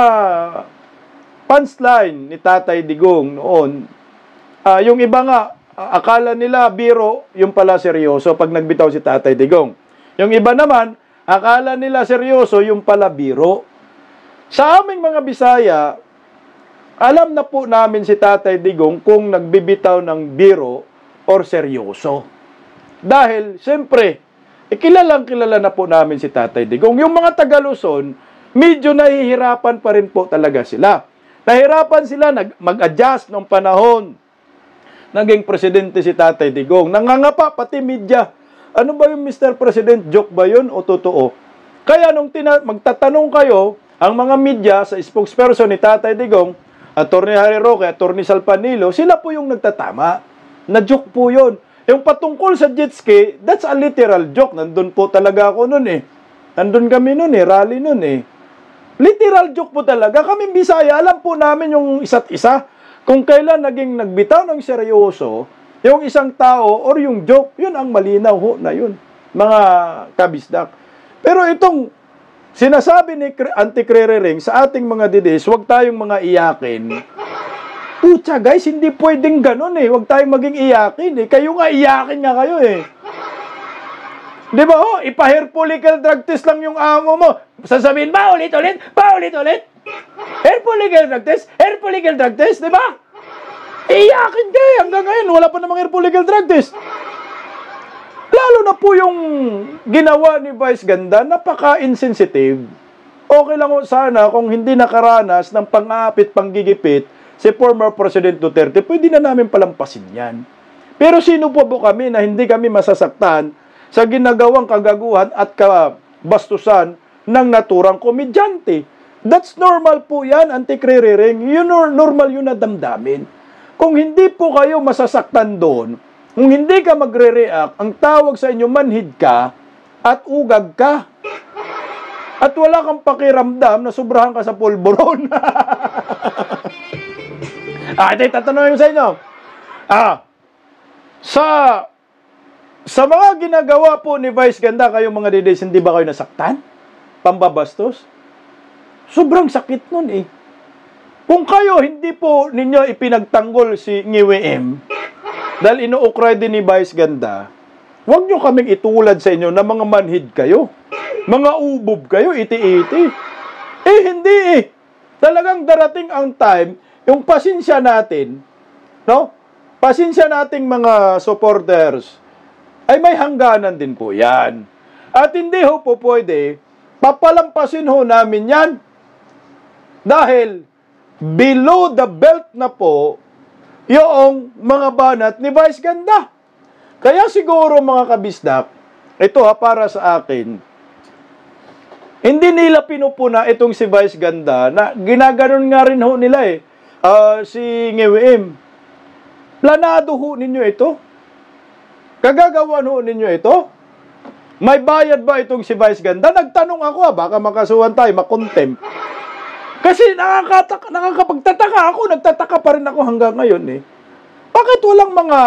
punchline ni Tatay Digong noon. Yung iba nga, akala nila biro, yung pala seryoso pag nagbitaw si Tatay Digong. Yung iba naman, akala nila seryoso, yung pala biro. Sa aming mga Bisaya, alam na po namin si Tatay Digong kung nagbibitaw ng biro or seryoso. Dahil, siyempre, kilala na po namin si Tatay Digong. Yung mga Taga-Luzon, medyo nahihirapan pa rin po talaga sila. Nahirapan sila mag-adjust nung panahon. Naging presidente si Tatay Digong. Nangangapa, pati media. Ano ba yung Mr. President? Joke ba yun o totoo? Kaya nung magtatanong kayo, ang mga media sa spokesperson ni Tatay Digong, Atty. Harry Roque, Atty. Salpanilo, sila po yung nagtatama. Na-joke po yun. Yung patungkol sa jet ski, that's a literal joke. Nandun po talaga ako nun eh. Nandun kami nun eh, rally nun eh. Literal joke po talaga. Kaming Bisaya, alam po namin yung isa't isa. Kung kailan naging nagbitaw ng seryoso, yung isang tao or yung joke, yun ang malinaw ho na yun. Mga kabisdak. Pero itong sinasabi ni Anti-Krerering sa ating mga didis, huwag tayong mga iyakin. Pucha guys, hindi pwedeng ganun eh. Huwag tayong maging iyakin eh. Kayo nga, iyakin nga kayo eh. Di ba ho? Ipa-hair follicle drug test lang yung amo mo. Sasabihin, paulit-ulit. Hair follicle drug test, di ba? Iyakin kayo. Hanggang ngayon, wala pa namang hair follicle drug test. Lalo na po yung ginawa ni Vice Ganda, napaka-insensitive. Okay lang sana kung hindi nakaranas ng pang-aapit, panggigipit si former President Duterte, pwede na namin palampasin yan. Pero sino po kami na hindi kami masasaktan sa ginagawang kagaguhan at kabastusan ng naturang komedyante? That's normal po yan, Anti-Krerering. Normal yun na damdamin. Kung hindi po kayo masasaktan doon, kung hindi ka magre-react, ang tawag sa inyo, manhid ka at ugag ka. At wala kang pakiramdam na sobrahan ka sa pulburon. Ito tatanungin sa inyo. Sa Sa mga ginagawa po ni Vice Ganda, kayong mga didays, hindi ba kayo nasaktan? Pambabastos? Sobrang sakit nun eh. Kung kayo hindi po ninyo ipinagtanggol si Ngiwe M, dahil inuukray din ni Vice Ganda, huwag nyo kaming itulad sa inyo na mga manhid kayo. Mga ubob kayo, iti-iti. Eh, hindi eh. Talagang darating ang time, yung pasensya natin, no? Pasensya nating mga supporters, ay may hangganan din po yan. At hindi ho po pwede, papalampasin ho namin yan. Dahil, below the belt na po, yung mga banat ni Vice Ganda. Kaya siguro mga kabisdak, ito para sa akin, hindi nila pinupuna itong si Vice Ganda na ginaganon nga rin ho nila eh. Si Ngiwe. Planado ho ninyo ito? Kagagawan ho ninyo ito? May bayad ba itong si Vice Ganda? Nagtanong ako baka makasuhan tayo, makontempt. Kasi nakakapagtataka ako, nagtataka pa rin ako hanggang ngayon eh. Bakit walang mga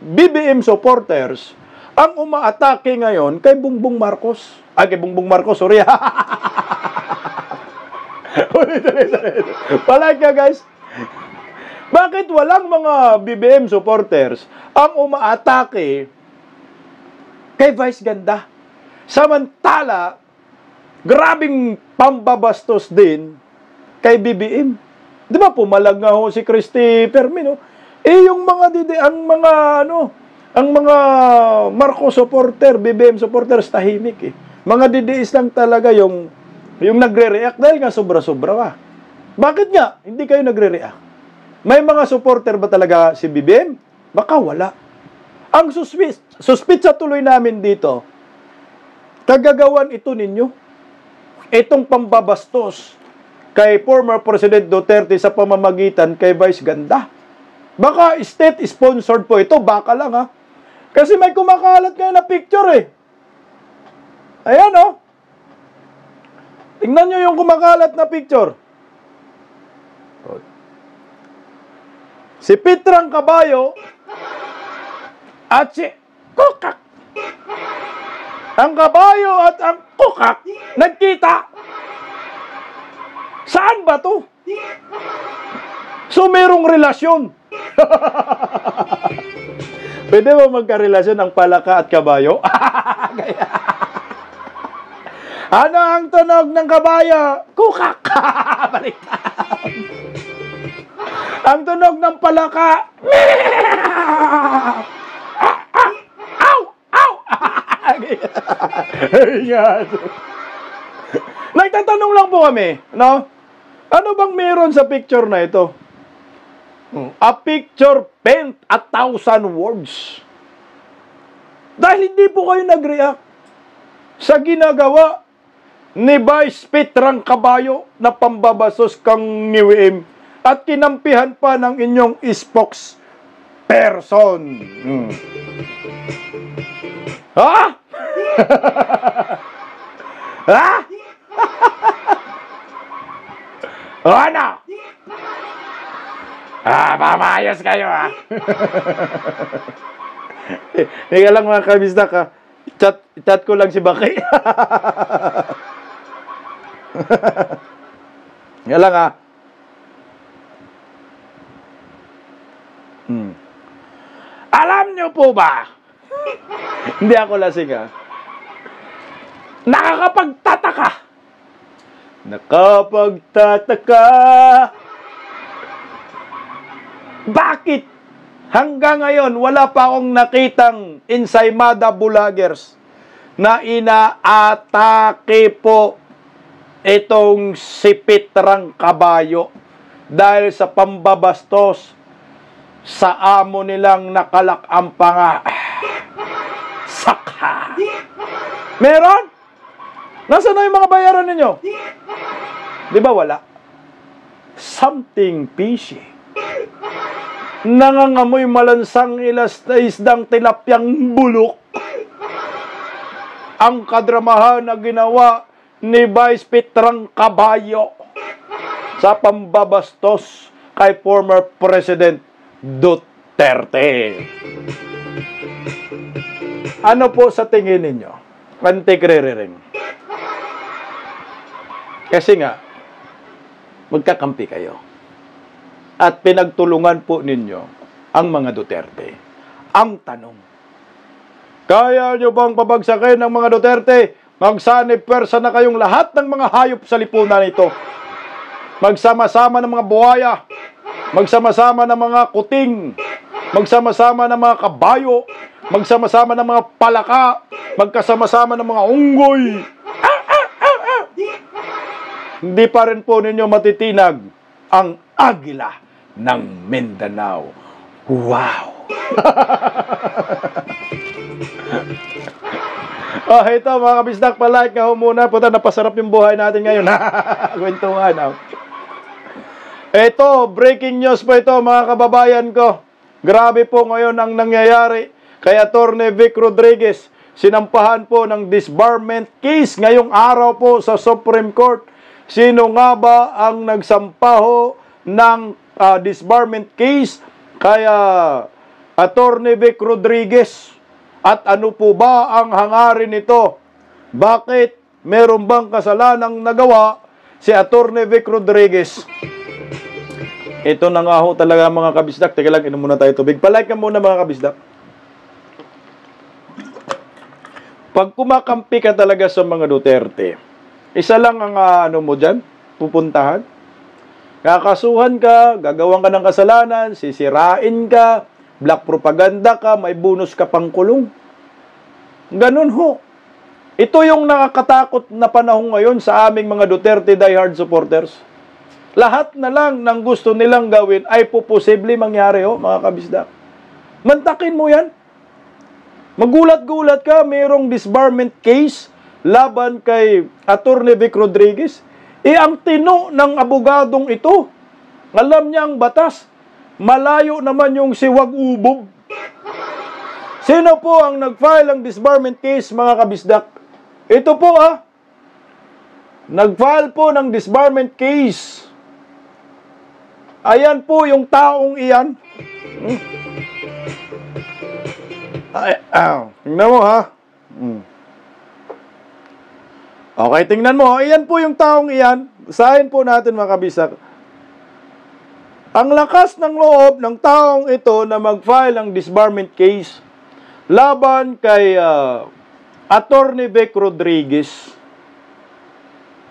BBM supporters ang umaatake ngayon kay Bongbong Marcos? Kay Bongbong Marcos, sorry. Palike ka guys. Bakit walang mga BBM supporters ang umaatake kay Vice Ganda? Samantala, grabing pambabastos din kay BBM. Di ba pumalag nga ho si Christy Fermin, no? Yung mga ang mga Marcos supporter, BBM supporters tahimik eh. Mga DDS lang talaga yung nagre-react dahil nga sobra-sobra ka. Bakit nga hindi kayo nagre-react? May mga supporter ba talaga si BBM? Baka wala. Ang suspitsa tuloy namin dito, kagagawan ito ninyo. Itong pambabastos kay former President Duterte sa pamamagitan kay Vice Ganda. Baka state-sponsored po ito. Baka lang ha. Kasi may kumakalat ngayon na picture eh. Ayan oh. Tingnan nyo yung kumakalat na picture. Si Pitrang Kabayo at si Kukak. Ang kabayo at ang kukak nagkita. Saan ba to? So merong relasyon. Pwede ba magkarelasyon ang palaka at kabayo? Ano ang tunog ng kabayo? Kukak! Baliktad. Ang tunog ng palaka, Aw! Aw! Nagtatanong lang po kami, no? Ano bang meron sa picture na ito? A picture paint 1,000 words. Dahil hindi po kayo nag-react sa ginagawa ni Vice Pitrang Kabayo na pambabasos kang Ngiwe at kinampihan pa ng inyong spokesperson. Ha? Ha? Ano? Mamayos kayo ha? Higa lang mga kabisdak ha. Chat ko lang si Bakay. Higa lang ha. Alam nyo po ba? Hindi ako lasing ha. Nakakapagtataka. Bakit hanggang ngayon wala pa akong nakitang ensaymada bulagers na inaatake po itong si Pitrang Kabayo dahil sa pambabastos sa amo nilang nakalak-ampanga. Saka. Meron? Nasaan na yung mga bayaran ninyo? Di ba wala? Something fishy. Nangangamoy malansang isdang tilapyang bulok. Ang kadramahan na ginawa ni Vice Pitrang Kabayo sa pambabastos kay former President Duterte. Ano po sa tingin ninyo? Anti-kririring. Kasi nga, magkakampi kayo. At pinagtulungan po ninyo ang mga Duterte. Ang tanong, kaya nyo bang pabagsakin ng mga Duterte? Magsanib pwersa na kayong lahat ng mga hayop sa lipunan ito. Magsama-sama ng mga buhaya. Magsama-sama ng mga kuting. Magsama-sama ng mga kabayo. Magsama-sama ng mga palaka. Magkasama-sama ng mga unggoy. Hindi pa rin po ninyo matitinag ang agila ng Mindanao. Wow! Ito mga kabisdak, palike nga ho muna. Puta, napasarap yung buhay natin ngayon. Kwentuhan. Ito, breaking news po ito mga kababayan ko. Grabe po ngayon ang nangyayari kay Atty. Vic Rodriguez. Sinampahan po ng disbarment case ngayong araw po sa Supreme Court. Sino nga ba ang nagsampaho ng disbarment case kaya Atty. Vic Rodriguez? At ano po ba ang hangarin nito? Bakit meron bang kasalanang nagawa si Atty. Vic Rodriguez? Ito na nga ho talaga mga kabisdak. Teka lang, inom muna tayo tubig. Palike ka muna mga kabisdak. Pag kumakampi ka talaga sa mga Duterte, isa lang ang ano mo dyan, pupuntahan. Kakasuhan ka, gagawan ka ng kasalanan, sisirain ka, black propaganda ka, may bonus ka pang kulong. Ganun ho. Ito yung nakakatakot na panahon ngayon sa aming mga Duterte diehard supporters. Lahat na lang ng gusto nilang gawin ay posible mangyari ho, mga kabisdak. Mantakin mo yan. Magulat-gulat ka, mayroong disbarment case laban kay Atty. Vic Rodriguez. Ang tino ng abogadong ito, alam niya ang batas. Malayo naman yung siwag ubob. Sino po ang nag-file ng disbarment case, mga kabisdak? Ito po nag-file po ng disbarment case. Ayan po yung taong iyan. Tingnan mo Okay, tingnan mo. Ayan po yung taong iyan. Basahin po natin mga kabisdak. Ang lakas ng loob ng taong ito na mag-file ng disbarment case laban kay Atty. Vic Rodriguez.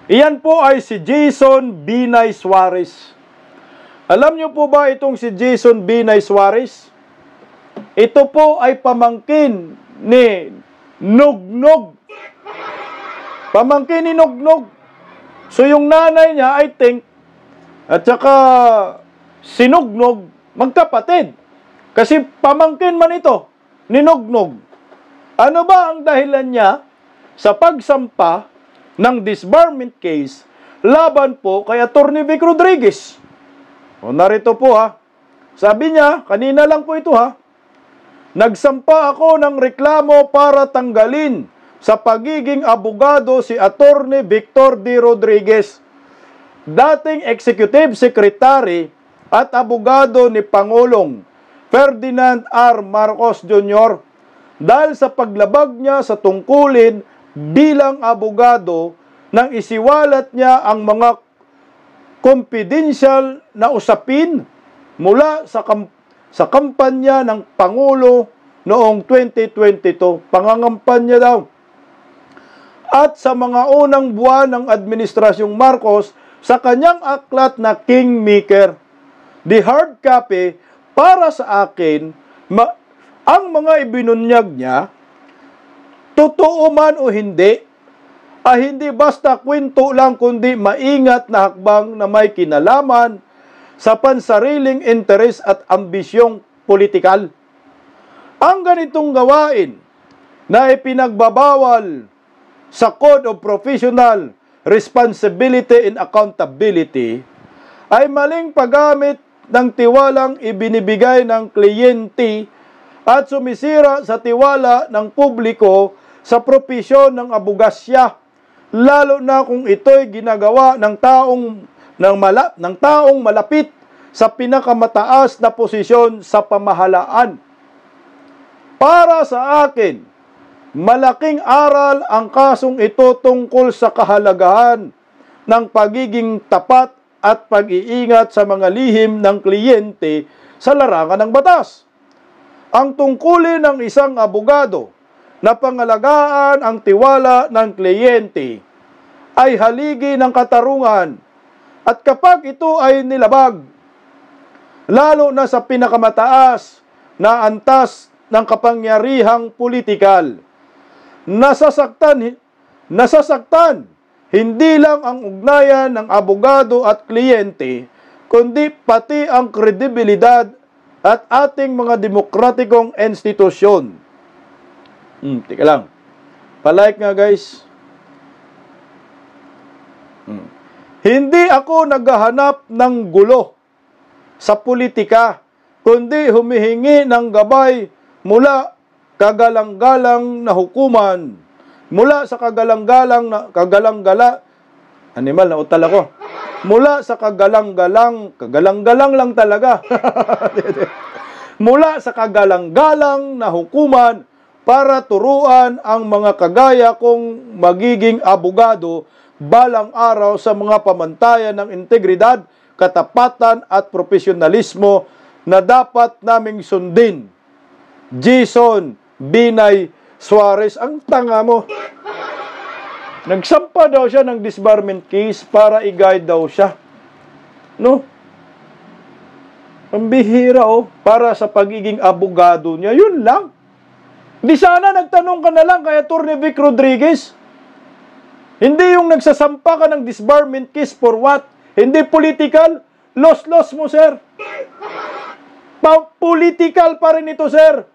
Iyan po ay si Jason Binay Suarez. Alam niyo po ba itong si Jason Binay Suarez? Ito po ay pamangkin ni Nugnog. Pamangkin ni Nugnog. So yung nanay niya, I think, at saka si Nugnog, magkapatid. Kasi pamangkin man ito ni Nugnog. Ano ba ang dahilan niya sa pagsampa ng disbarment case laban po kay Atty. Vic Rodriguez? O narito po Sabi niya, kanina lang po ito Nagsampa ako ng reklamo para tanggalin sa pagiging abogado si Atty. Victor D. Rodriguez, dating Executive Secretary at abogado ni Pangulong Ferdinand R. Marcos Jr. dahil sa paglabag niya sa tungkulin bilang abogado nang isiwalat niya ang mga confidential na usapin mula sa kampanya ng Pangulo noong 2022. Pangangampanya daw. At sa mga unang buwan ng Administrasyong Marcos sa kanyang aklat na Kingmaker. The hard copy, para sa akin, ang mga ibinunyag niya, totoo man o hindi, hindi basta kwento lang kundi maingat na hakbang na may kinalaman sa pansariling interes at ambisyong politikal. Ang ganitong gawain na ipinagbabawal sa Code of Professional Responsibility and Accountability ay maling paggamit ng tiwalang ibinibigay ng kliyente at sumisira sa tiwala ng publiko sa propesyon ng abogasya, lalo na kung ito'y ginagawa ng taong malapit sa pinakamataas na posisyon sa pamahalaan. Para sa akin, Malaking aral ang kasong ito tungkol sa kahalagahan ng pagiging tapat at pag-iingat sa mga lihim ng kliyente sa larangan ng batas. Ang tungkulin ng isang abogado na pangalagaan ang tiwala ng kliyente ay haligi ng katarungan, at kapag ito ay nilabag, lalo na sa pinakamataas na antas ng kapangyarihang politikal, nasasaktan hindi lang ang ugnayan ng abogado at kliyente, kundi pati ang kredibilidad at ating mga demokratikong institusyon. Teka lang. Palike nga, guys. Hindi ako naghahanap ng gulo sa politika, kundi humihingi ng gabay mula kagalang-galang na hukuman, mula sa kagalang-galang mula sa kagalang-galang lang talaga, mula sa kagalang-galang na hukuman para turuan ang mga kagaya kong magiging abogado balang araw sa mga pamantayan ng integridad, katapatan at profesionalismo na dapat naming sundin. Jason Binay Suarez. Ang tanga mo. Nagsampa daw siya ng disbarment case para i-guide daw siya. No? Pambihira, para sa pagiging abogado niya. Yun lang. Di sana nagtanong ka na lang kay Atty. Vic Rodriguez. Hindi yung nagsasampa ka ng disbarment case for what? Hindi political. Loss mo, sir. Political pa rin ito, sir.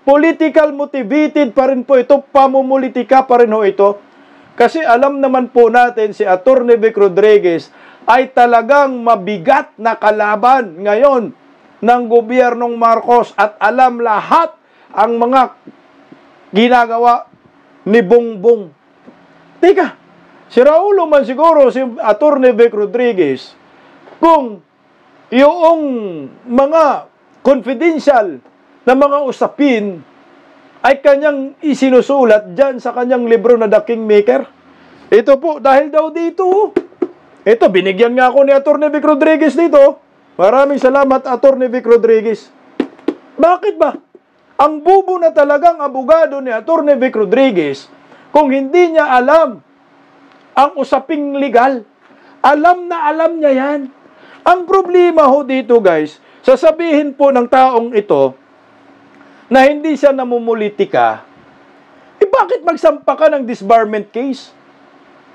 Political motivated pa rin po ito. Pamumulitika pa rin ho ito. Kasi alam naman po natin si Atty. Vic Rodriguez ay talagang mabigat na kalaban ngayon ng gobyernong Marcos at alam lahat ang mga ginagawa ni Bongbong. Teka, si Raulo man siguro, si Atty. Vic Rodriguez, kung yung mga confidential na mga usapin ay kanyang isinusulat dyan sa kanyang libro na The Kingmaker. Ito po, dahil daw dito, ito, binigyan nga ako ni Atty. Vic Rodriguez dito. Maraming salamat, Atty. Vic Rodriguez. Bakit ba? Ang bubo na talagang abogado ni Atty. Vic Rodriguez, kung hindi niya alam ang usaping legal, alam na alam niya yan. Ang problema ho dito, guys, sasabihin po ng taong ito na hindi siya namumulitika, bakit magsampa ka ng disbarment case?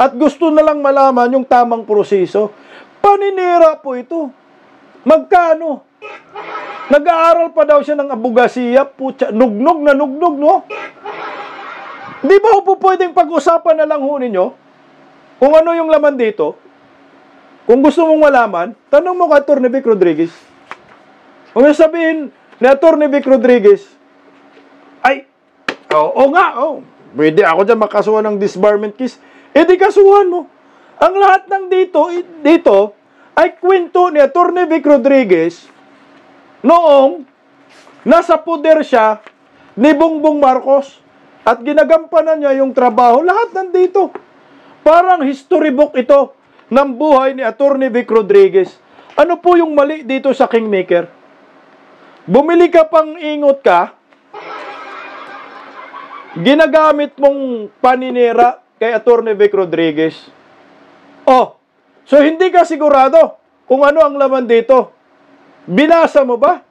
At gusto na lang malaman yung tamang proseso. Paninira po ito. Magkano? Nag-aaral pa daw siya ng abogasiya, putya, nugnog na nugnog, no? Di ba po pwedeng pag-usapan na lang ho ninyo kung ano yung laman dito? Kung gusto mong malaman, tanong mo kay Atty. Vic Rodriguez. Kung sabihin ni Atty. Vic Rodriguez, pwede ako dyan makasuhan ng disbarment case. Di kasuhan mo. Ang lahat ng dito ay kwento ni Atty. Vic Rodriguez noong nasa poder siya ni Bongbong Marcos at ginagampanan niya yung trabaho. Lahat nandito. Parang history book ito ng buhay ni Atty. Vic Rodriguez. Ano po yung mali dito sa Kingmaker? Bumili ka pang ingot ka, ginagamit mong paninira kay Atty. Vic Rodriguez. So hindi ka sigurado kung ano ang laman dito. Binasa mo ba?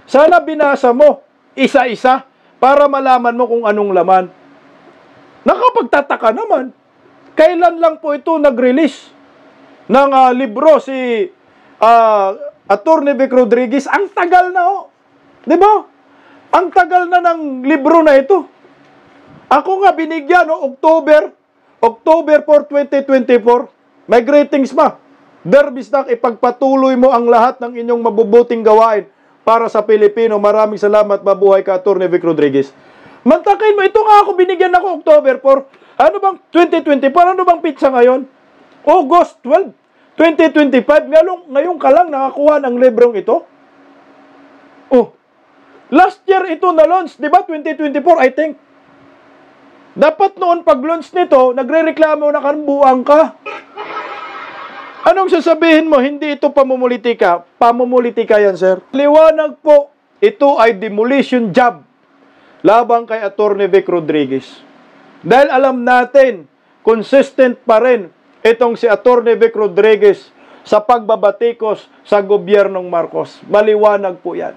Sana binasa mo isa-isa para malaman mo kung anong laman. Nakapagtataka naman. Kailan lang po ito nag-release ng libro si Atty. Vic Rodriguez? Ang tagal na ho. Di ba? Ang tagal na ng libro na ito. Ako nga binigyan, October 4, 2024. May greetings pa. Derbistak, ipagpatuloy mo ang lahat ng inyong mabubuting gawain para sa Pilipino. Maraming salamat, mabuhay ka, Atty. Vic Rodriguez. Mantakin mo, ito nga ako, binigyan ako October 4. Ano bang 2024? Ano bang pitsa ngayon? August 12, 2025. Ngayon ka lang nakakuha ng librong ito? Last year ito na-launch, di ba? 2024, I think. Dapat noon pag-launch nito, nagrereklamo na kanbuang ka. Anong sasabihin mo? Hindi ito pamumulitika. Pamumulitika yan, sir. Liwanag po, ito ay demolition job labang kay Atty. Vic Rodriguez. Dahil alam natin, consistent pa rin itong si Atty. Vic Rodriguez sa pagbabatikos sa gobyernong Marcos. Maliwanag po yan.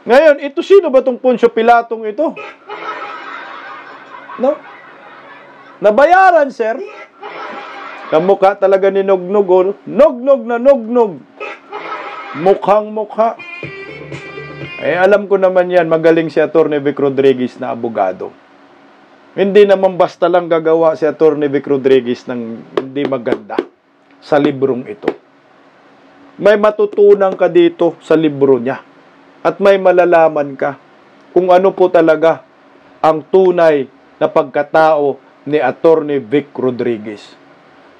Ngayon, ito sino ba itong Poncio Pilatong ito? No? Nabayaran, sir. Kamukha talaga ni Nognog. Oh. Nognog na Nognog. Mukhang mukha. Eh, alam ko naman yan, magaling si Atty. Vic Rodriguez na abogado. Hindi naman basta lang gagawa si Atty. Vic Rodriguez ng hindi maganda sa librong ito. May matutunan ka dito sa libro niya. At may malalaman ka kung ano po talaga ang tunay na pagkatao ni Atty. Vic Rodriguez.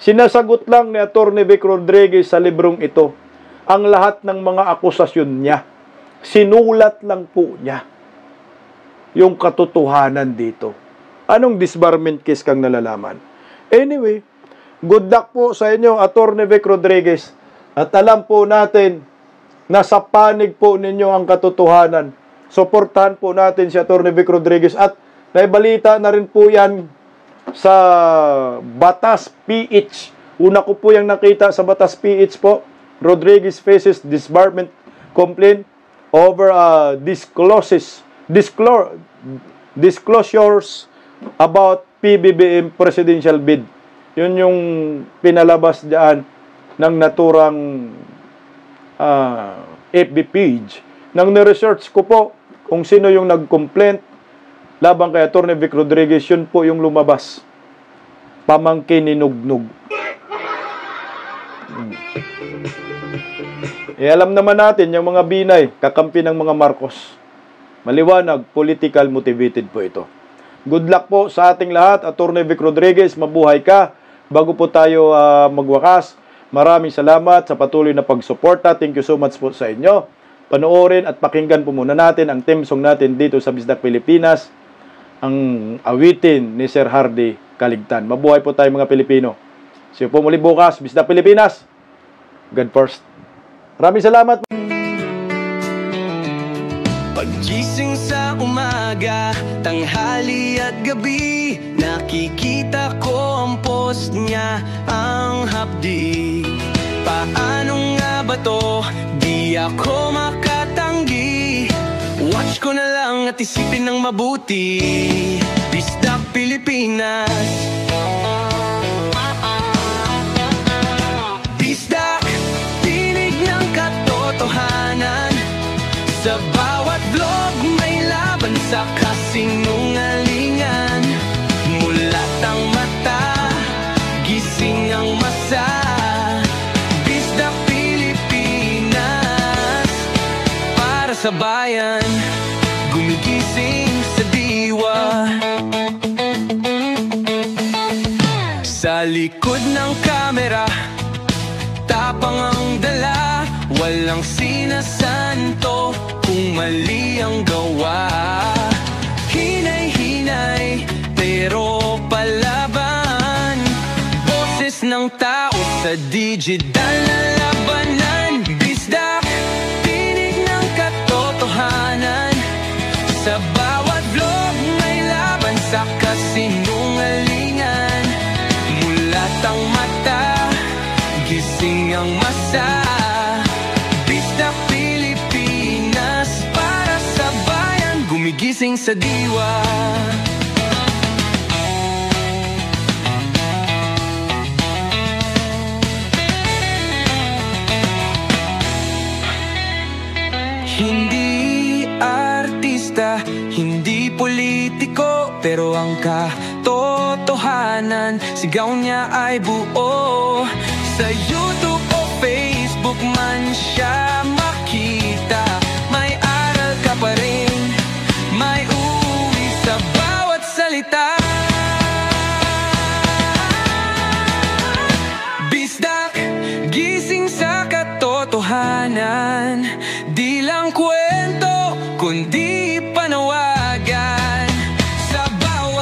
Sinasagot lang ni Atty. Vic Rodriguez sa librong ito ang lahat ng mga akusasyon niya. Sinulat lang po niya yung katotohanan dito. Anong disbarment case kang nalalaman? Anyway, good luck po sa inyo, Atty. Vic Rodriguez. At alam po natin na sa panig po ninyo ang katotohanan. Suportahan po natin si Atty. Vic Rodriguez at naibalita na rin po yan sa Batas PH. Una ko po yung nakita sa Batas PH po. Rodriguez faces disbarment complaint over disclosures about PBBM presidential bid. Yun yung pinalabas dyan ng naturang FB page. Nang niresearch ko po kung sino yung nag-complaint labang kay Atty. Vic Rodriguez, yun po yung lumabas. Pamangkin ni Nugnog. Alam naman natin, yung mga Binay, kakampi ng mga Marcos. Maliwanag, political motivated po ito. Good luck po sa ating lahat. Atty. Vic Rodriguez, mabuhay ka. Bago po tayo magwakas, maraming salamat sa patuloy na pagsuporta. Thank you so much po sa inyo. Panoorin at pakinggan po muna natin ang theme song natin dito sa Bisdak Pilipinas, ang awitin ni Sir Hardy Kaligtan. Mabuhay po tayo mga Pilipino. See you po muli bukas, Bisdak Pilipinas. God first. Maraming salamat. Paggising sa umaga, tanghali at gabi, nakikita ko ang post niya, ang hapdi. Paano nga ba to? Di ako makatanggi. Watch ko na lang at isipin ng mabuti. Bisdak Pilipinas. Bisdak, tinig ng katotohanan. Sa bawat vlog may laban sa kasinungalingan. Mulat ang mata, gising ang masa. Bisdak Pilipinas, para sa bayan, gumigising sa diwa. Sa likod ng kamera, tapang ang dala, walang sinasanto kung mali ang gawa. Hinay-hinay, pero palaban. Boses ng tao sa digital na labanan. Bisdak, tinig ng katotohanan. Sa bawat vlog may laban sa kasinungalingan. Mulat ang mata, gising ang masa. Bisdak Pilipinas, para sa bayan, gumigising sa diwa. Hindi artista, hindi politiko, pero ang katotohanan, sigaw niya ay buo. Sa YouTube o Facebook man siya makita, may aral ka pa rin, may uwi sa bawat salita. Bisdak, gising sa katotohanan. Di lang kwento, kundi panawagan. Sa bawat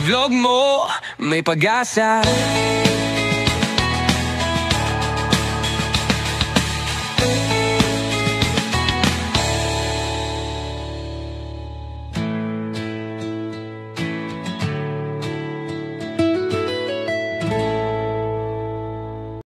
vlog mo may pag-asa.